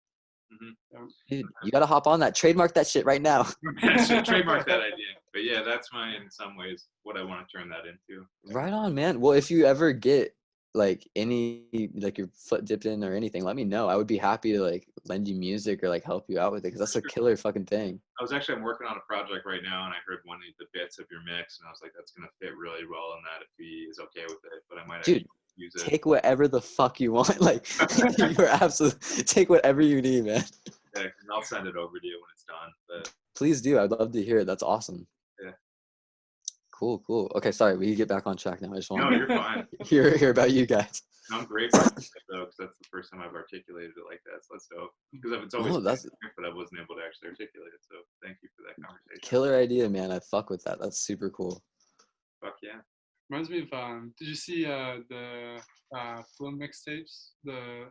Dude, you gotta hop on that. Trademark that shit right now. Trademark that idea. But yeah, that's in some ways what I want to turn that into. Right on, man. Well, if you ever get like any like your foot dipped in or anything, let me know. I would be happy to like lend you music or like help you out with it, because that's a killer fucking thing. I'm working on a project right now, and I heard one of the bits of your mix, and I was like, that's gonna fit really well in that if he is okay with it. But I might Dude, use it. take whatever the fuck you want. Like you're absolutely take whatever you need, man. Yeah, and I'll send it over to you when it's done. But Please do. I'd love to hear it. That's awesome. Yeah. Cool. Okay, sorry. We can get back on track now. I just want No, you're fine. to hear about you guys. I'm grateful for that, though, because that's the first time I've articulated it like that. So that's dope. Because it's always but I wasn't able to actually articulate it. So thank you for that conversation. Killer idea, man. I fuck with that. That's super cool. Fuck yeah. Reminds me of did you see the film mixtapes? The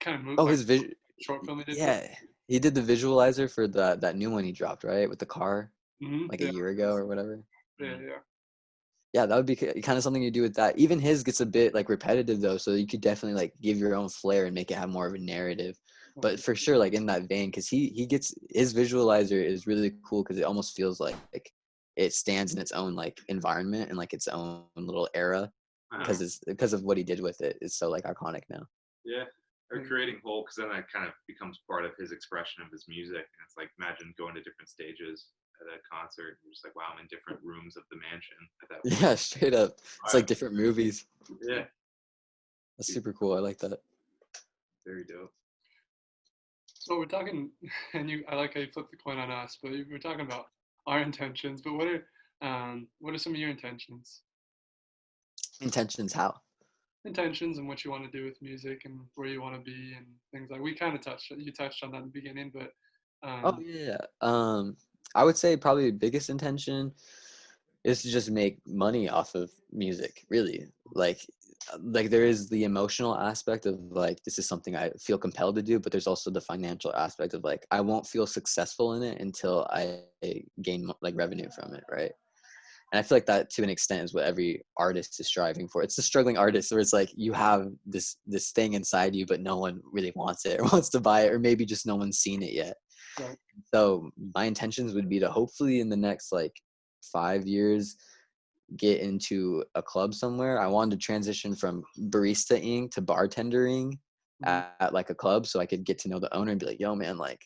kind of movie. Oh, his short film he did. Yeah, he did the visualizer for that new one he dropped, right, with the car, like a year ago or whatever. Yeah. That would be kind of something you do with that. Even his gets a bit like repetitive though, so you could definitely like give your own flair and make it have more of a narrative. But for sure, like in that vein, because he gets his visualizer is really cool because it almost feels like it stands in its own like environment and like its own little era because of what he did with it. It's so like iconic now. Yeah. Or creating whole, because then that kind of becomes part of his expression of his music. And it's like, imagine going to different stages at a concert. You're just like, wow, I'm in different rooms of the mansion at that point. Yeah, straight up. It's like different movies. Yeah. That's super cool. I like that. Very dope. So we're talking, and I like how you flipped the coin on us, but we're talking about our intentions. But what are some of your intentions? Intentions how? Intentions and what you want to do with music and where you want to be and things like. You touched on that in the beginning, but oh yeah. I would say probably the biggest intention is to just make money off of music, really. Like there is the emotional aspect of like this is something I feel compelled to do, but there's also the financial aspect of like I won't feel successful in it until I gain like revenue from it, right? And I feel like that to an extent is what every artist is striving for. It's the struggling artist where it's like you have this thing inside you, but no one really wants it or wants to buy it, or maybe just no one's seen it yet. Right. So my intentions would be to hopefully in the next like 5 years get into a club somewhere. I wanted to transition from barista-ing to bartendering at like a club so I could get to know the owner and be like, yo man, like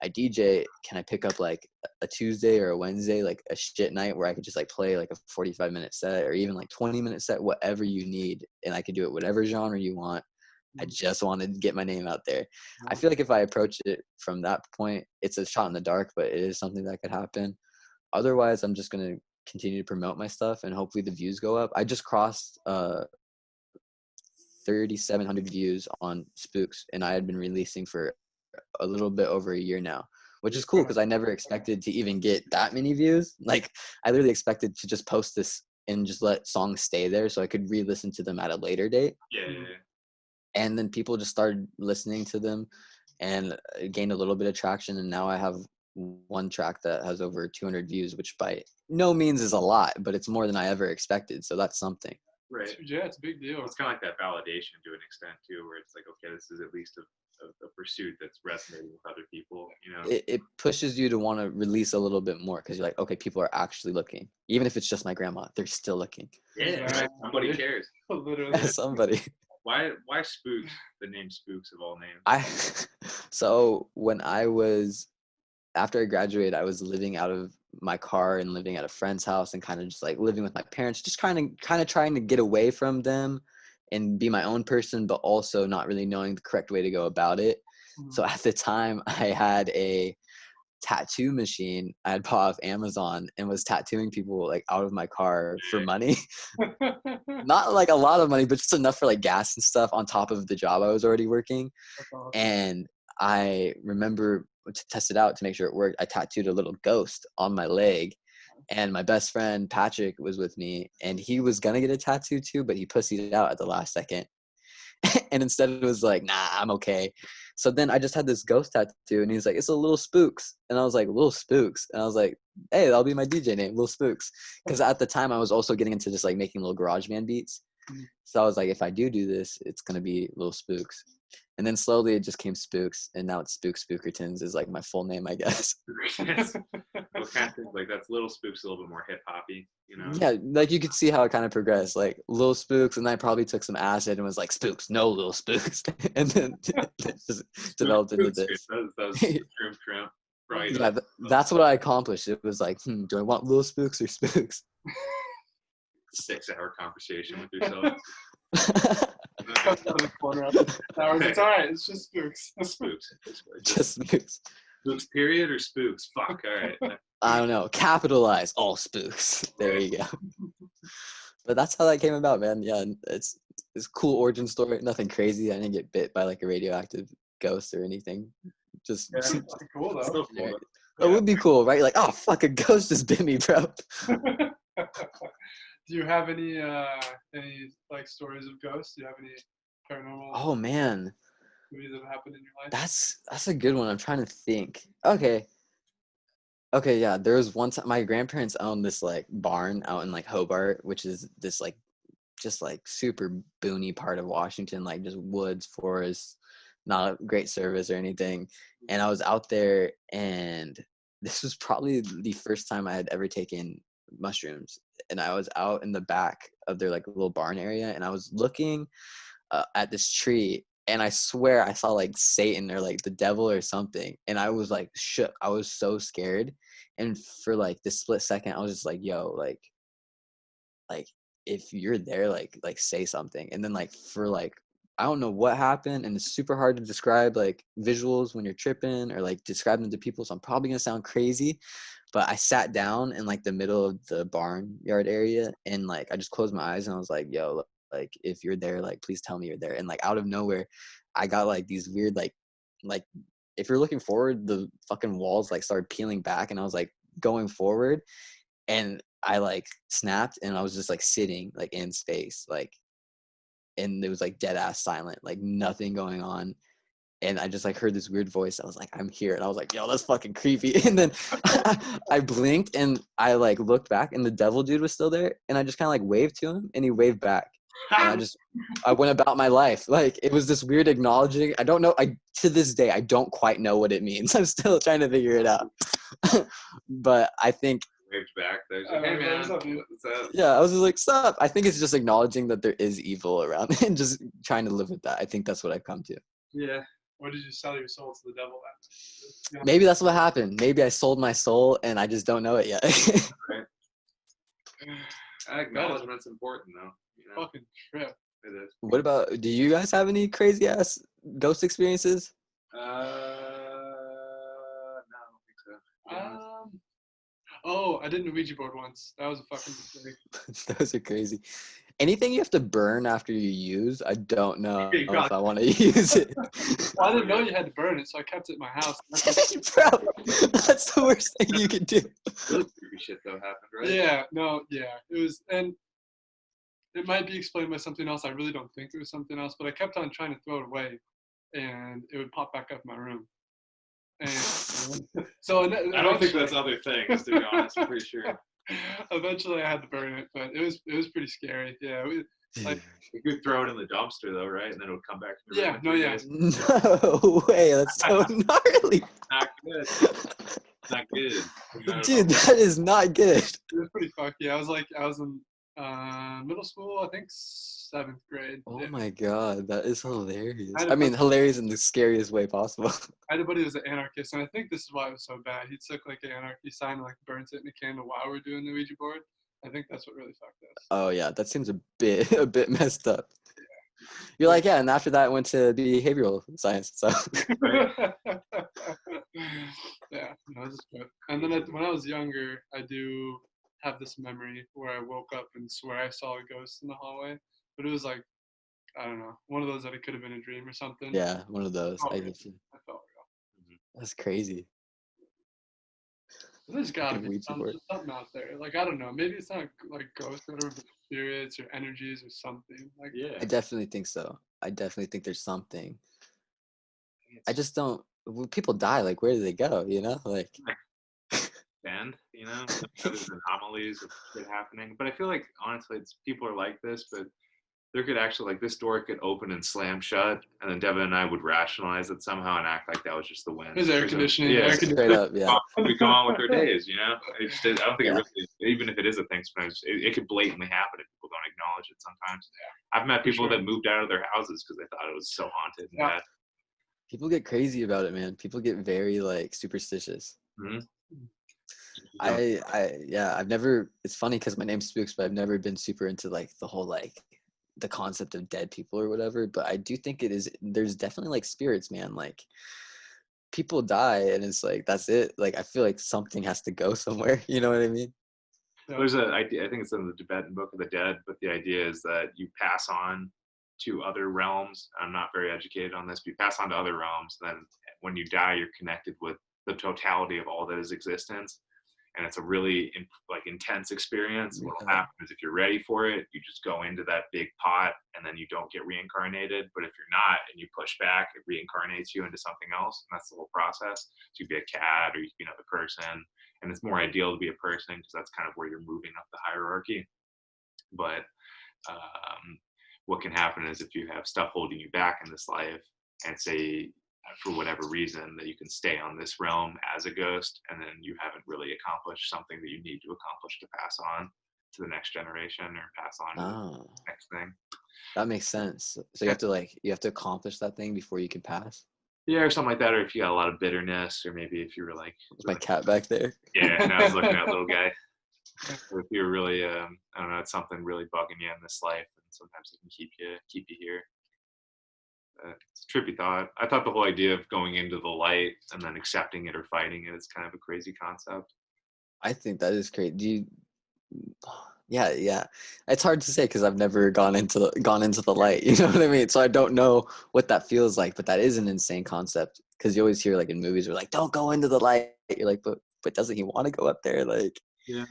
I DJ, can I pick up like a Tuesday or a Wednesday, like a shit night where I could just like play like a 45-minute set or even like 20-minute set, whatever you need. And I could do it whatever genre you want. I just wanted to get my name out there. I feel like if I approach it from that point, it's a shot in the dark, but it is something that could happen. Otherwise, I'm just going to continue to promote my stuff and hopefully the views go up. I just crossed 3,700 views on Spooks, and I had been releasing for a little bit over a year now, which is cool because I never expected to even get that many views. Like I literally expected to just post this and just let songs stay there so I could re-listen to them at a later date. Yeah. And then people just started listening to them and gained a little bit of traction. And now I have one track that has over 200 views, which by no means is a lot, but it's more than I ever expected. So that's something. Right. Yeah, it's a big deal. It's kind of like that validation to an extent too, where it's like, okay, this is at least a pursuit that's resonating with other people, you know. It pushes you to want to release a little bit more because you're like, okay, people are actually looking. Even if it's just my grandma, they're still looking. Yeah, right. Somebody cares. Literally. Somebody. Why Spooks? The name Spooks of all names. So when after I graduated, I was living out of my car and living at a friend's house and kind of just like living with my parents, just kind of trying to get away from them and be my own person, but also not really knowing the correct way to go about it. So at the time, I had a tattoo machine I had bought off Amazon and was tattooing people like out of my car for money. Not like a lot of money, but just enough for like gas and stuff on top of the job I was already working. Awesome. And I remember to test it out to make sure it worked, I tattooed a little ghost on my leg. And my best friend Patrick was with me, and he was gonna get a tattoo too, but he pussied out at the last second. And instead it was like, nah, I'm okay. So then I just had this ghost tattoo, and he's like, it's a Little Spooks. And I was like, Little Spooks? And I was like, hey, that'll be my DJ name, Little Spooks. Because at the time I was also getting into just like making little garage band beats. So I was like, if I do this, it's gonna be Little Spooks. And then slowly it just came Spooks, and now it's Spooks Spookertons is like my full name, I guess. Well, kind of think like that's Little Spooks a little bit more hip hoppy, you know? Yeah, like you could see how it kind of progressed, like Little Spooks, and then I probably took some acid and was like, Spooks, no Little Spooks. And then it just developed into this. That was shrimp. Right. Yeah, that's what I accomplished. It was like, do I want Little Spooks or Spooks? 6-hour conversation with yourself. Comes out of the corner after 6 hours. It's all right. It's just Spooks. Spooks. Just Spooks. Spooks period or Spooks? Fuck, all right. I don't know. Capitalize all Spooks. There you go. But that's how that came about, man. Yeah, it's a cool origin story. Nothing crazy. I didn't get bit by like a radioactive ghost or anything. Just cool though. Still cool. It would be cool, right? You're like, oh fuck, a ghost just bit me, bro. Do you have any like stories of ghosts? Do you have any paranormal Oh man, movies that have happened in your life? that's a good one. I'm trying to think. Okay, yeah. There was one time my grandparents owned this like barn out in like Hobart, which is this like just like super boony part of Washington, like just woods, forests, not a great service or anything. And I was out there, and this was probably the first time I had ever taken mushrooms. And I was out in the back of their like little barn area, and I was looking at this tree, and I swear I saw like Satan or like the devil or something, and I was like shook. I was so scared, and for like this split second I was just like, yo, like if you're there, like say something. And then like for like I don't know what happened, and it's super hard to describe like visuals when you're tripping or like describe them to people, so I'm probably gonna sound crazy, but I sat down in like the middle of the barnyard area, and like I just closed my eyes, and I was like, yo, like if you're there, like please tell me you're there. And like out of nowhere I got like these weird like if you're looking forward, the fucking walls like started peeling back, and I was like going forward, and I like snapped, and I was just like sitting like in space, like, and it was like dead ass silent, like nothing going on. And I just like heard this weird voice. I was like, I'm here. And I was like, yo, that's fucking creepy. And then I blinked, and I like looked back, and the devil dude was still there. And I just kind of like waved to him, and he waved back. And I went about my life. Like it was this weird acknowledging. I don't know. To this day, I don't quite know what it means. I'm still trying to figure it out. But I think, Waved back. There's like, hey man, what's up? yeah, I was just like, stop. I think it's just acknowledging that there is evil around and just trying to live with that. I think that's what I've come to. Yeah. Or did you sell your soul to the devil? Yeah. Maybe that's what happened. Maybe I sold my soul and I just don't know it yet. Right. Acknowledgement's important though. You know? Fucking trip. It is. What about, do you guys have any crazy ass ghost experiences? No, I don't think so. Oh, I did an Ouija board once. That was a fucking mistake. Those are crazy. Anything you have to burn after you use, I don't know You got if I want to use it. Well, I didn't know you had to burn it, so I kept it in my house. Bro, that's the worst thing you can do. Really creepy shit though happened, right? Yeah, no, yeah. It was, and it might be explained by something else. I really don't think it was something else, but I kept on trying to throw it away, and it would pop back up in my room. And so I don't think that's other things, to be honest. I'm pretty sure. Eventually, I had to burn it, but it was pretty scary. Yeah, like You could throw it in the dumpster though, right? And then it would come back to the room in 3 days. No way, that's so gnarly. Not good. Not good. Dude, that is not good. It was pretty fucky. I was Middle school, I think 7th grade. Oh Yeah. my god, that is hilarious. I had a I mean, buddy- hilarious in the scariest way possible. I had a buddy who was an anarchist, and I think this is why it was so bad. He took like an anarchy sign and like burnt it in a candle while we were doing the Ouija board. I think that's what really fucked us. Oh yeah, that seems a bit a bit messed up. You're like, yeah, and after that I went to behavioral science. So Yeah, no, this is good. And then when I was younger, I do have this memory where I woke up and swear I saw a ghost in the hallway, but it was like, I don't know, one of those that it could have been a dream or something. yeah, one of those. Oh, I really? get you. I felt real. That's crazy. There's gotta Fucking be Ouija board. something out there. Like, I don't know, maybe it's not like ghosts or whatever, but spirits or energies or something. Like, I definitely think so. I definitely think there's something. I just don't. When people die, like, where do they go? You know, like. Bend, you know, there's anomalies of shit happening. But I feel like honestly, it's people are like this, but there could actually like this door could open and slam shut, and then Devin and I would rationalize it somehow and act like that was just the wind. there's air conditioning. Yeah, Air Straight conditioning. up, yeah. we go on with their days, you know. I don't think Yeah. it really, even if it is a thing, sometimes it could blatantly happen if people don't acknowledge it. Sometimes I've met people sure. that moved out of their houses because they thought it was so haunted. And Yeah. bad. People get crazy about it, man. People get very like superstitious. Mhm. Yeah, I've never. It's funny because my name's Spooks, but I've never been super into like the whole like the concept of dead people or whatever. But I do think it is. There's definitely like spirits, man. Like people die, and it's like that's it. Like I feel like something has to go somewhere. You know what I mean? There's a idea, I think it's in the Tibetan Book of the Dead, but the idea is that you pass on to other realms. I'm not very educated on this, but you pass on to other realms. And then when you die, you're connected with the totality of all that is existence. And it's a really intense experience. What will Yeah. happen is if you're ready for it, you just go into that big pot and then you don't get reincarnated. But if you're not and you push back, it reincarnates you into something else. And that's the whole process. So you could be a cat or you could be another person. And it's more ideal to be a person because that's kind of where you're moving up the hierarchy. But what can happen is if you have stuff holding you back in this life and say for whatever reason that you can stay on this realm as a ghost and then you haven't really accomplished something that you need to accomplish to pass on to the next generation or pass on to the next thing. That makes sense. So you have to accomplish that thing before you can pass. Yeah, or something like that, or if you got a lot of bitterness, or maybe if you were like My cat back there. yeah, and I was looking at little guy. Or if you're really I don't know, it's something really bugging you in this life, and sometimes it can keep you here. It's a trippy thought. I thought the whole idea of going into the light and then accepting it or fighting it is kind of a crazy concept. I think that is great. Yeah. It's hard to say because I've never gone into the light. You know what I mean? So I don't know what that feels like. But that is an insane concept because you always hear like in movies, we're like, "Don't go into the light." You're like, but doesn't he want to go up there? Like, yeah.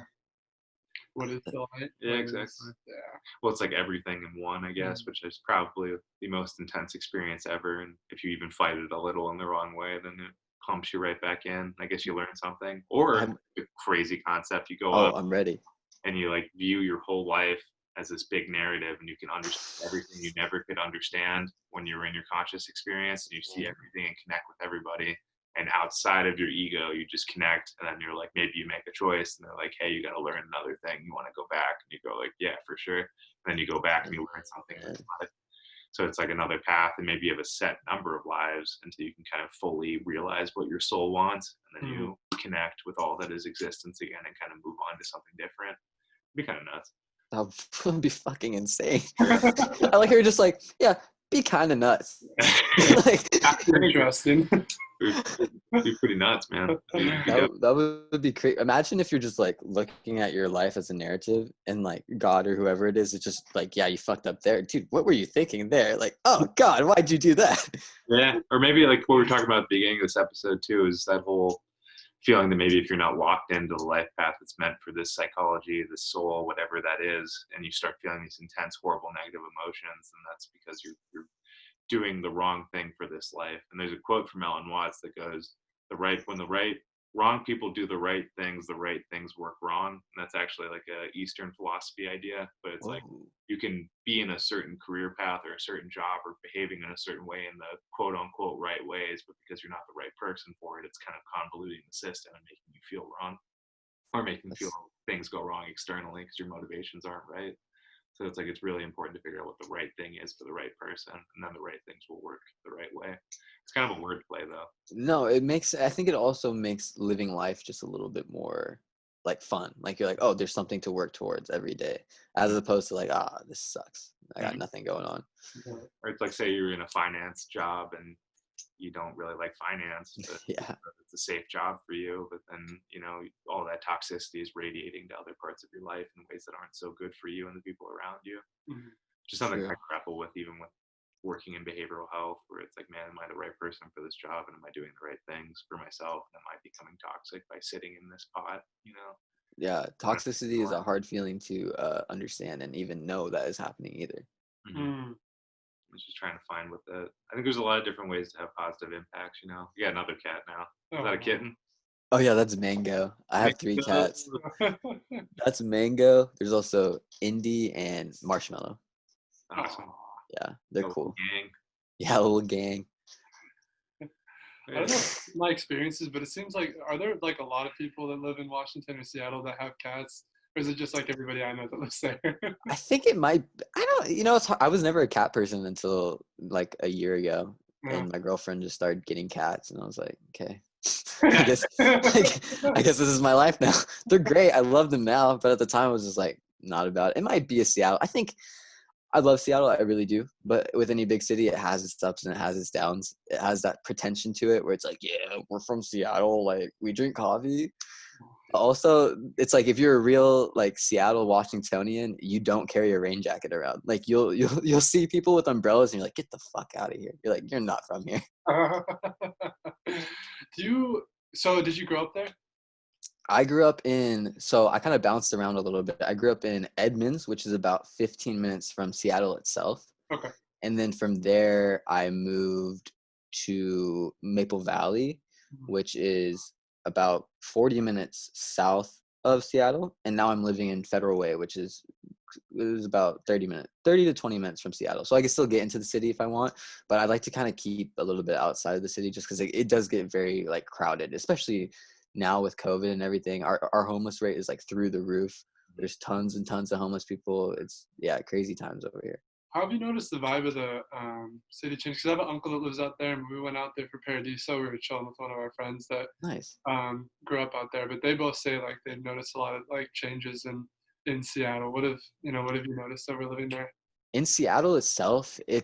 What is the light? Yeah, exactly. Yeah. Well, it's like everything in one, I guess, which is probably the most intense experience ever. And if you even fight it a little in the wrong way, then it pumps you right back in. I guess you learn something. Or a crazy concept, you go up I'm ready. and you like view your whole life as this big narrative and you can understand everything you never could understand when you're in your conscious experience and you see everything and connect with everybody. And outside of your ego, you just connect, and then you're like, maybe you make a choice, and they're like, hey, you got to learn another thing. You want to go back? And you go like, yeah, for sure. And then you go back and you learn something. So it's like another path, and maybe you have a set number of lives until you can kind of fully realize what your soul wants, and then you connect with all that is existence again and kind of move on to something different. It'd be kind of nuts. That would be fucking insane. I like how you're just like, yeah, be kind of nuts. Like, Interesting. It'd be pretty nuts, man. that would be crazy. Imagine if you're just like looking at your life as a narrative and like God or whoever it is just like, yeah, you fucked up there. Dude, what were you thinking there? Like, oh God, why'd you do that? Yeah. Or maybe like what we were talking about at the beginning of this episode too, is that whole feeling that maybe if you're not locked into the life path that's meant for this psychology, this soul, whatever that is, and you start feeling these intense, horrible, negative emotions, then that's because you're doing the wrong thing for this life. And there's a quote from Ellen Watts that goes, when the wrong people do the right things work wrong. And that's actually like a Eastern philosophy idea, but it's like you can be in a certain career path or a certain job or behaving in a certain way in the quote unquote right ways, but because you're not the right person for it, it's kind of convoluting the system and making you feel wrong or making you feel things go wrong externally because your motivations aren't right. So it's like it's really important to figure out what the right thing is for the right person, and then the right things will work the right way. It's kind of a wordplay though. No, I think it also makes living life just a little bit more like fun. Like you're like, oh, there's something to work towards every day, as opposed to like, this sucks. I got nothing going on. Or it's like, say you're in a finance job and you don't really like finance, but Yeah. it's a safe job for you. But then, all that toxicity is radiating to other parts of your life in ways that aren't so good for you and the people around you. Mhm. Just something True. I grapple with, even with working in behavioral health, where it's like, man, am I the right person for this job? And am I doing the right things for myself? And am I becoming toxic by sitting in this pot, Yeah, toxicity is a hard feeling to understand and even know that is happening either. Mm-hmm. Mm. I was just trying to find I think there's a lot of different ways to have positive impacts, You got another cat now. Is that a kitten? Oh yeah, that's Mango. I have 3 Mango. cats. That's Mango. There's also Indy and Marshmallow. Awesome. Yeah, they're A little cool. gang. Yeah, a little gang. I don't know my experiences, but it seems like, are there like a lot of people that live in Washington or Seattle that have cats? Or is it just like everybody I know that lives there? I think it might. I don't. It's hard. I was never a cat person until like a year ago, Yeah. and my girlfriend just started getting cats, and I was like, okay, I guess this is my life now. They're great. I love them now, but at the time I was just like not about it. It might be a Seattle. I think I love Seattle. I really do. But with any big city, it has its ups and it has its downs. It has that pretension to it where it's like, yeah, we're from Seattle. Like we drink coffee. Also, it's like if you're a real like Seattle Washingtonian, you don't carry a rain jacket around. Like you'll see people with umbrellas and you're like, get the fuck out of here. You're like, you're not from here. So did you grow up there? I grew up so I kind of bounced around a little bit. I grew up in Edmonds, which is about 15 minutes from Seattle itself. Okay. And then from there, I moved to Maple Valley, which is about 40 minutes south of Seattle. And now I'm living in Federal Way, which is about 30 to 20 minutes from Seattle. So I can still get into the city if I want, but I like to kind of keep a little bit outside of the city just because it does get very like crowded, especially now with COVID and everything. Our homeless rate is like through the roof. There's tons and tons of homeless people. It's crazy times over here. How have you noticed the vibe of the city change? Because I have an uncle that lives out there, and we went out there for Paradiso. We were chilling with one of our friends that Nice. Grew up out there, but they both say like they've noticed a lot of like changes in Seattle. What have you noticed over living there? In Seattle itself, there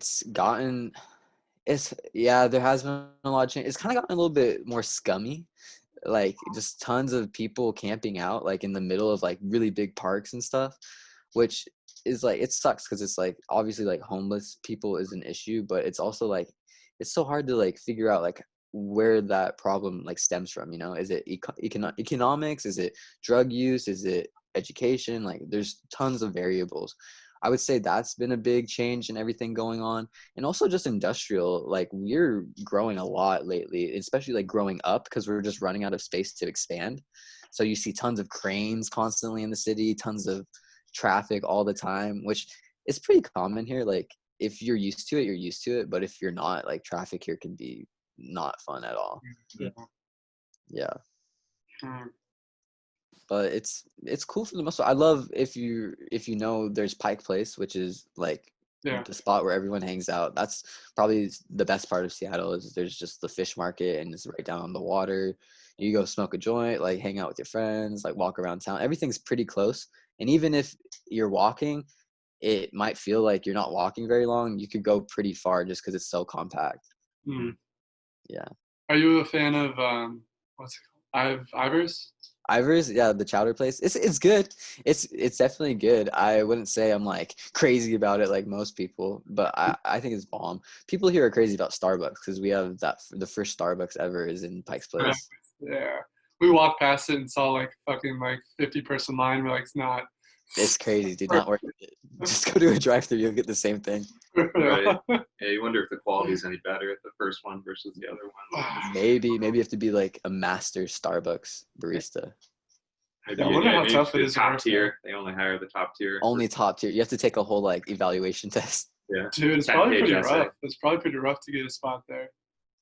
has been a lot of change. It's kind of gotten a little bit more scummy, like just tons of people camping out like in the middle of like really big parks and stuff, which is like, it sucks because it's like obviously like homeless people is an issue, but it's also like it's so hard to like figure out like where that problem like stems from. Is it economics? Is it drug use? Is it education? Like there's tons of variables. I would say that's been a big change in everything going on. And also just industrial, like we're growing a lot lately, especially like growing up because we're just running out of space to expand. So you see tons of cranes constantly in the city, tons of traffic all the time, which is pretty common here. Like if you're used to it, you're used to it. But if you're not, like traffic here can be not fun at all. Yeah. But it's cool for the most part. I love if you know there's Pike Place, which is like the spot where everyone hangs out. That's probably the best part of Seattle is there's just the fish market and it's right down on the water. You go smoke a joint, like hang out with your friends, like walk around town. Everything's pretty close. And even if you're walking, it might feel like you're not walking very long. You could go pretty far just because it's so compact. Yeah. Are you a fan of what's it called? Ivers? Ivers, yeah, the chowder place. It's good. It's definitely good. I wouldn't say I'm like crazy about it like most people, but I think it's bomb. People here are crazy about Starbucks because we have the first Starbucks ever is in Pike's Place. Yeah. We walked past it and saw like fucking like 50-person line. We're like, it's not. It's crazy, dude. Not worth it. Just go to a drive-thru, you'll get the same thing. Right. Yeah, you wonder if the quality is any better at the first one versus the other one. Maybe you have to be like a master Starbucks barista. I wonder how tough it is. Top tier. They only hire the top tier. Only top tier. You have to take a whole like evaluation test. Yeah. Dude, it's probably pretty rough. It's probably pretty rough to get a spot there.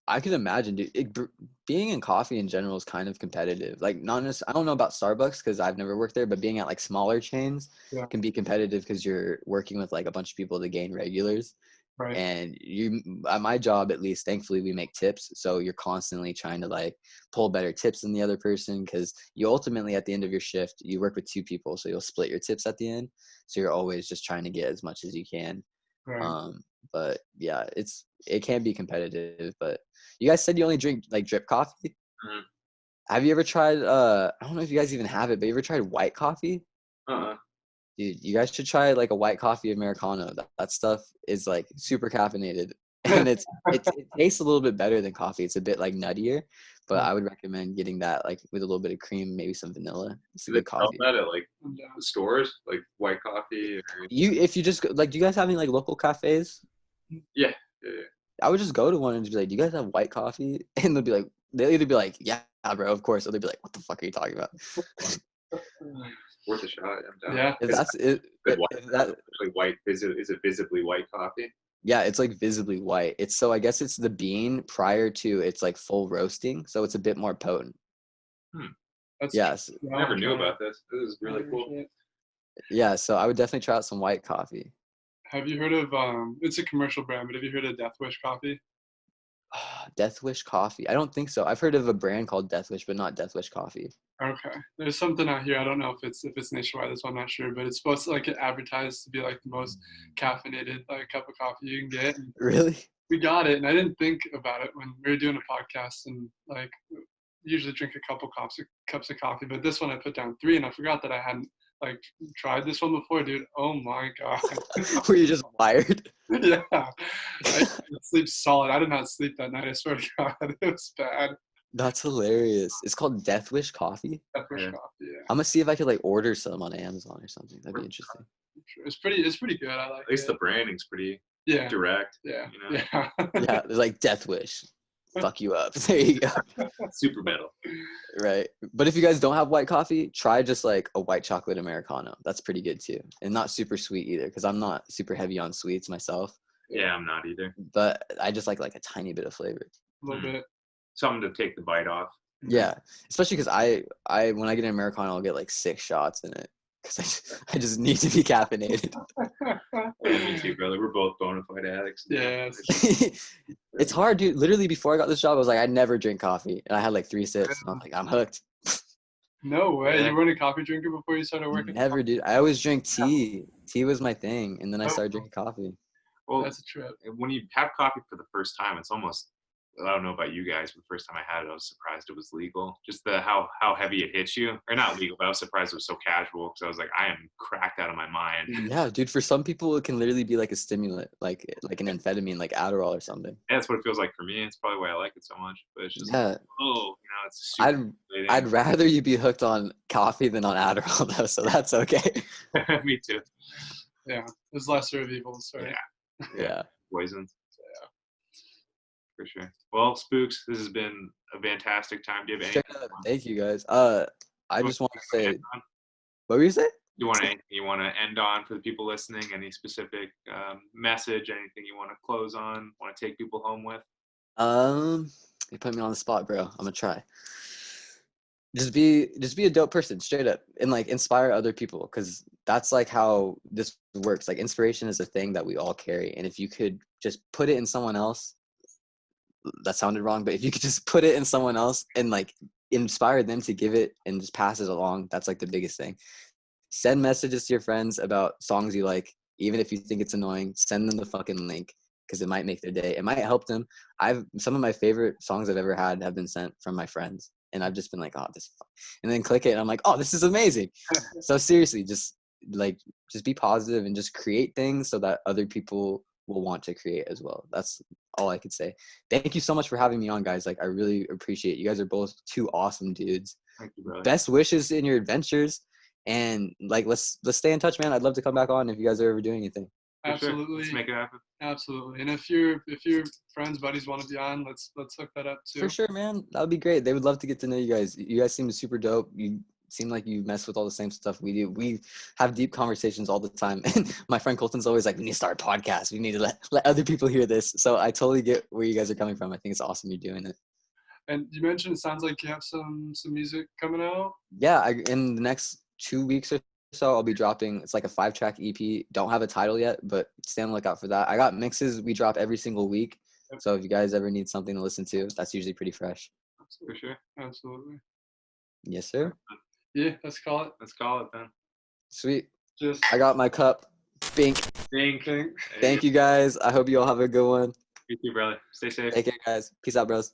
I could imagine, dude. Being in coffee in general is kind of competitive. Like, not I don't know about Starbucks because I've never worked there, but being at like smaller chains Yeah. can be competitive because you're working with like a bunch of people to gain regulars. Right. And at my job, at least, thankfully, we make tips. So you're constantly trying to like pull better tips than the other person because you ultimately, at the end of your shift, you work with two people. So you'll split your tips at the end. So you're always just trying to get as much as you can. Right. But yeah, it can be competitive. But you guys said you only drink like drip coffee. Mhm. Have you ever tried? I don't know if you guys even have it, but you ever tried white coffee? Uh-uh. Dude, you guys should try like a white coffee Americano. That stuff is like super caffeinated, and it tastes a little bit better than coffee. It's a bit like nuttier, but I would recommend getting that like with a little bit of cream, maybe some vanilla. It's a Do they good sell coffee. that at like I'm down. the stores, like white coffee? Or... If you just like, do you guys have any like local cafes? Yeah. I would just go to one and just be like, "Do you guys have white coffee?" And they'll either be like, "Yeah, bro, of course," or they'll be like, "What the fuck are you talking about?" Worth a shot. I'm down. Yeah. If Is that's it, good white, if that, actually white. Is it visibly white coffee? yeah, it's like visibly white. It's so I guess it's the bean prior to its like full roasting, so it's a bit more potent. That's Yes, I never knew about this. This is really cool. yeah. So I would definitely try out some white coffee. Have you heard of it's a commercial brand, but have you heard of Death Wish coffee? Death Wish coffee. I don't think so. I've heard of a brand called Death Wish, but not Death Wish coffee. Okay. There's something out here. I don't know if it's nationwide, that's why I'm not sure, but it's supposed to like get advertised to be like the most caffeinated like cup of coffee you can get. And Really? we got it, and I didn't think about it when we were doing a podcast, and like usually drink a couple cups of coffee, but this one I put down 3, and I forgot that I hadn't like tried this one before, dude. Oh my god. Were you just wired? Yeah. I sleep solid. I did not sleep that night, I swear to God. It was bad. That's hilarious. It's called Death Wish coffee. Death Wish Yeah. coffee, yeah. I'm gonna see if I could like order some on Amazon or something. That'd be interesting. It's pretty good. I like At least it. the branding's pretty Yeah. direct. Yeah. You know? Yeah. Yeah, there's like Death Wish. Fuck you up. There you go. Super metal. Right. But if you guys don't have white coffee, try just like a white chocolate Americano. That's pretty good too. And not super sweet either, because I'm not super heavy on sweets myself. Yeah, I'm not either. But I just like a tiny bit of flavor. A little bit. Something to take the bite off. Yeah. Especially because I when I get an Americano, I'll get like 6 shots in it. Because I just need to be caffeinated. Yeah, me too, brother. We're both bona fide addicts. Yes. It's hard, dude. Literally before I got this job, I was like, I never drink coffee. And I had like 3 sips. And I was like, I'm hooked. No way. Yeah. You weren't a coffee drinker before you started working? Never, dude. I always drank tea. Tea was my thing. And then I started drinking coffee. Well, That's a trip. when you have coffee for the first time, it's almost, I don't know about you guys, but the first time I had it, I was surprised it was legal. Just how heavy it hits you. Or not legal, but I was surprised it was so casual because I was like, I am cracked out of my mind. Yeah, dude. For some people, it can literally be like a stimulant, like an amphetamine, like Adderall or something. Yeah, that's what it feels like for me. It's probably why I like it so much. But it's just, Yeah. it's super I'd rather you be hooked on coffee than on Adderall, though. So that's okay. Me too. Yeah. There's lesser of evils, right? Yeah. Poisons. Yeah. For sure. Well, Spooks, this has been a fantastic time. Do you have anything? Thank you guys. I just want to say, what were you saying? You want to end on for the people listening? Any specific message? Anything you want to close on? Want to take people home with? You put me on the spot, bro. I'm gonna try. Just be a dope person, straight up, and like inspire other people, because that's like how this works. Like inspiration is a thing that we all carry, and if you could just put it in someone else, that sounded wrong, but if you could just put it in someone else and like inspire them to give it and just pass it along, that's like the biggest thing. Send messages to your friends about songs you like, even if you think it's annoying. Send them the fucking link, because it might make their day. It might help them. Some of my favorite songs I've ever had have been sent from my friends, and I've just been like, oh, this is fun. And then click it, and I'm like, oh, this is amazing. So seriously, just be positive and just create things so that other people will want to create as well. That's all I could say. Thank you so much for having me on, guys. Like, I really appreciate it. You guys are both 2 awesome dudes. Thank you, brother. Best wishes in your adventures, and like let's stay in touch, man. I'd love to come back on if you guys are ever doing anything. Absolutely. Sure. Let's make it happen. Absolutely. And if your friends, buddies want to be on, let's hook that up too. For sure, man. That would be great. They would love to get to know you guys. You guys seem super dope. You seem like you mess with all the same stuff we do. We have deep conversations all the time. And my friend Colton's always like, we need to start a podcast. We need to let other people hear this. So I totally get where you guys are coming from. I think it's awesome you're doing it. And you mentioned it sounds like you have some music coming out. Yeah, in the next 2 weeks or so, I'll be dropping. It's like a 5-track EP. Don't have a title yet, but stay on the lookout for that. I got mixes we drop every single week. So if you guys ever need something to listen to, that's usually pretty fresh. For sure. Absolutely. Yes, sir. Yeah, let's call it. Let's call it then. Sweet. Just I got my cup. Bink. Think. think. Thank you guys. I hope you all have a good one. You too, brother. Stay safe. Take care, guys. Peace out, bros.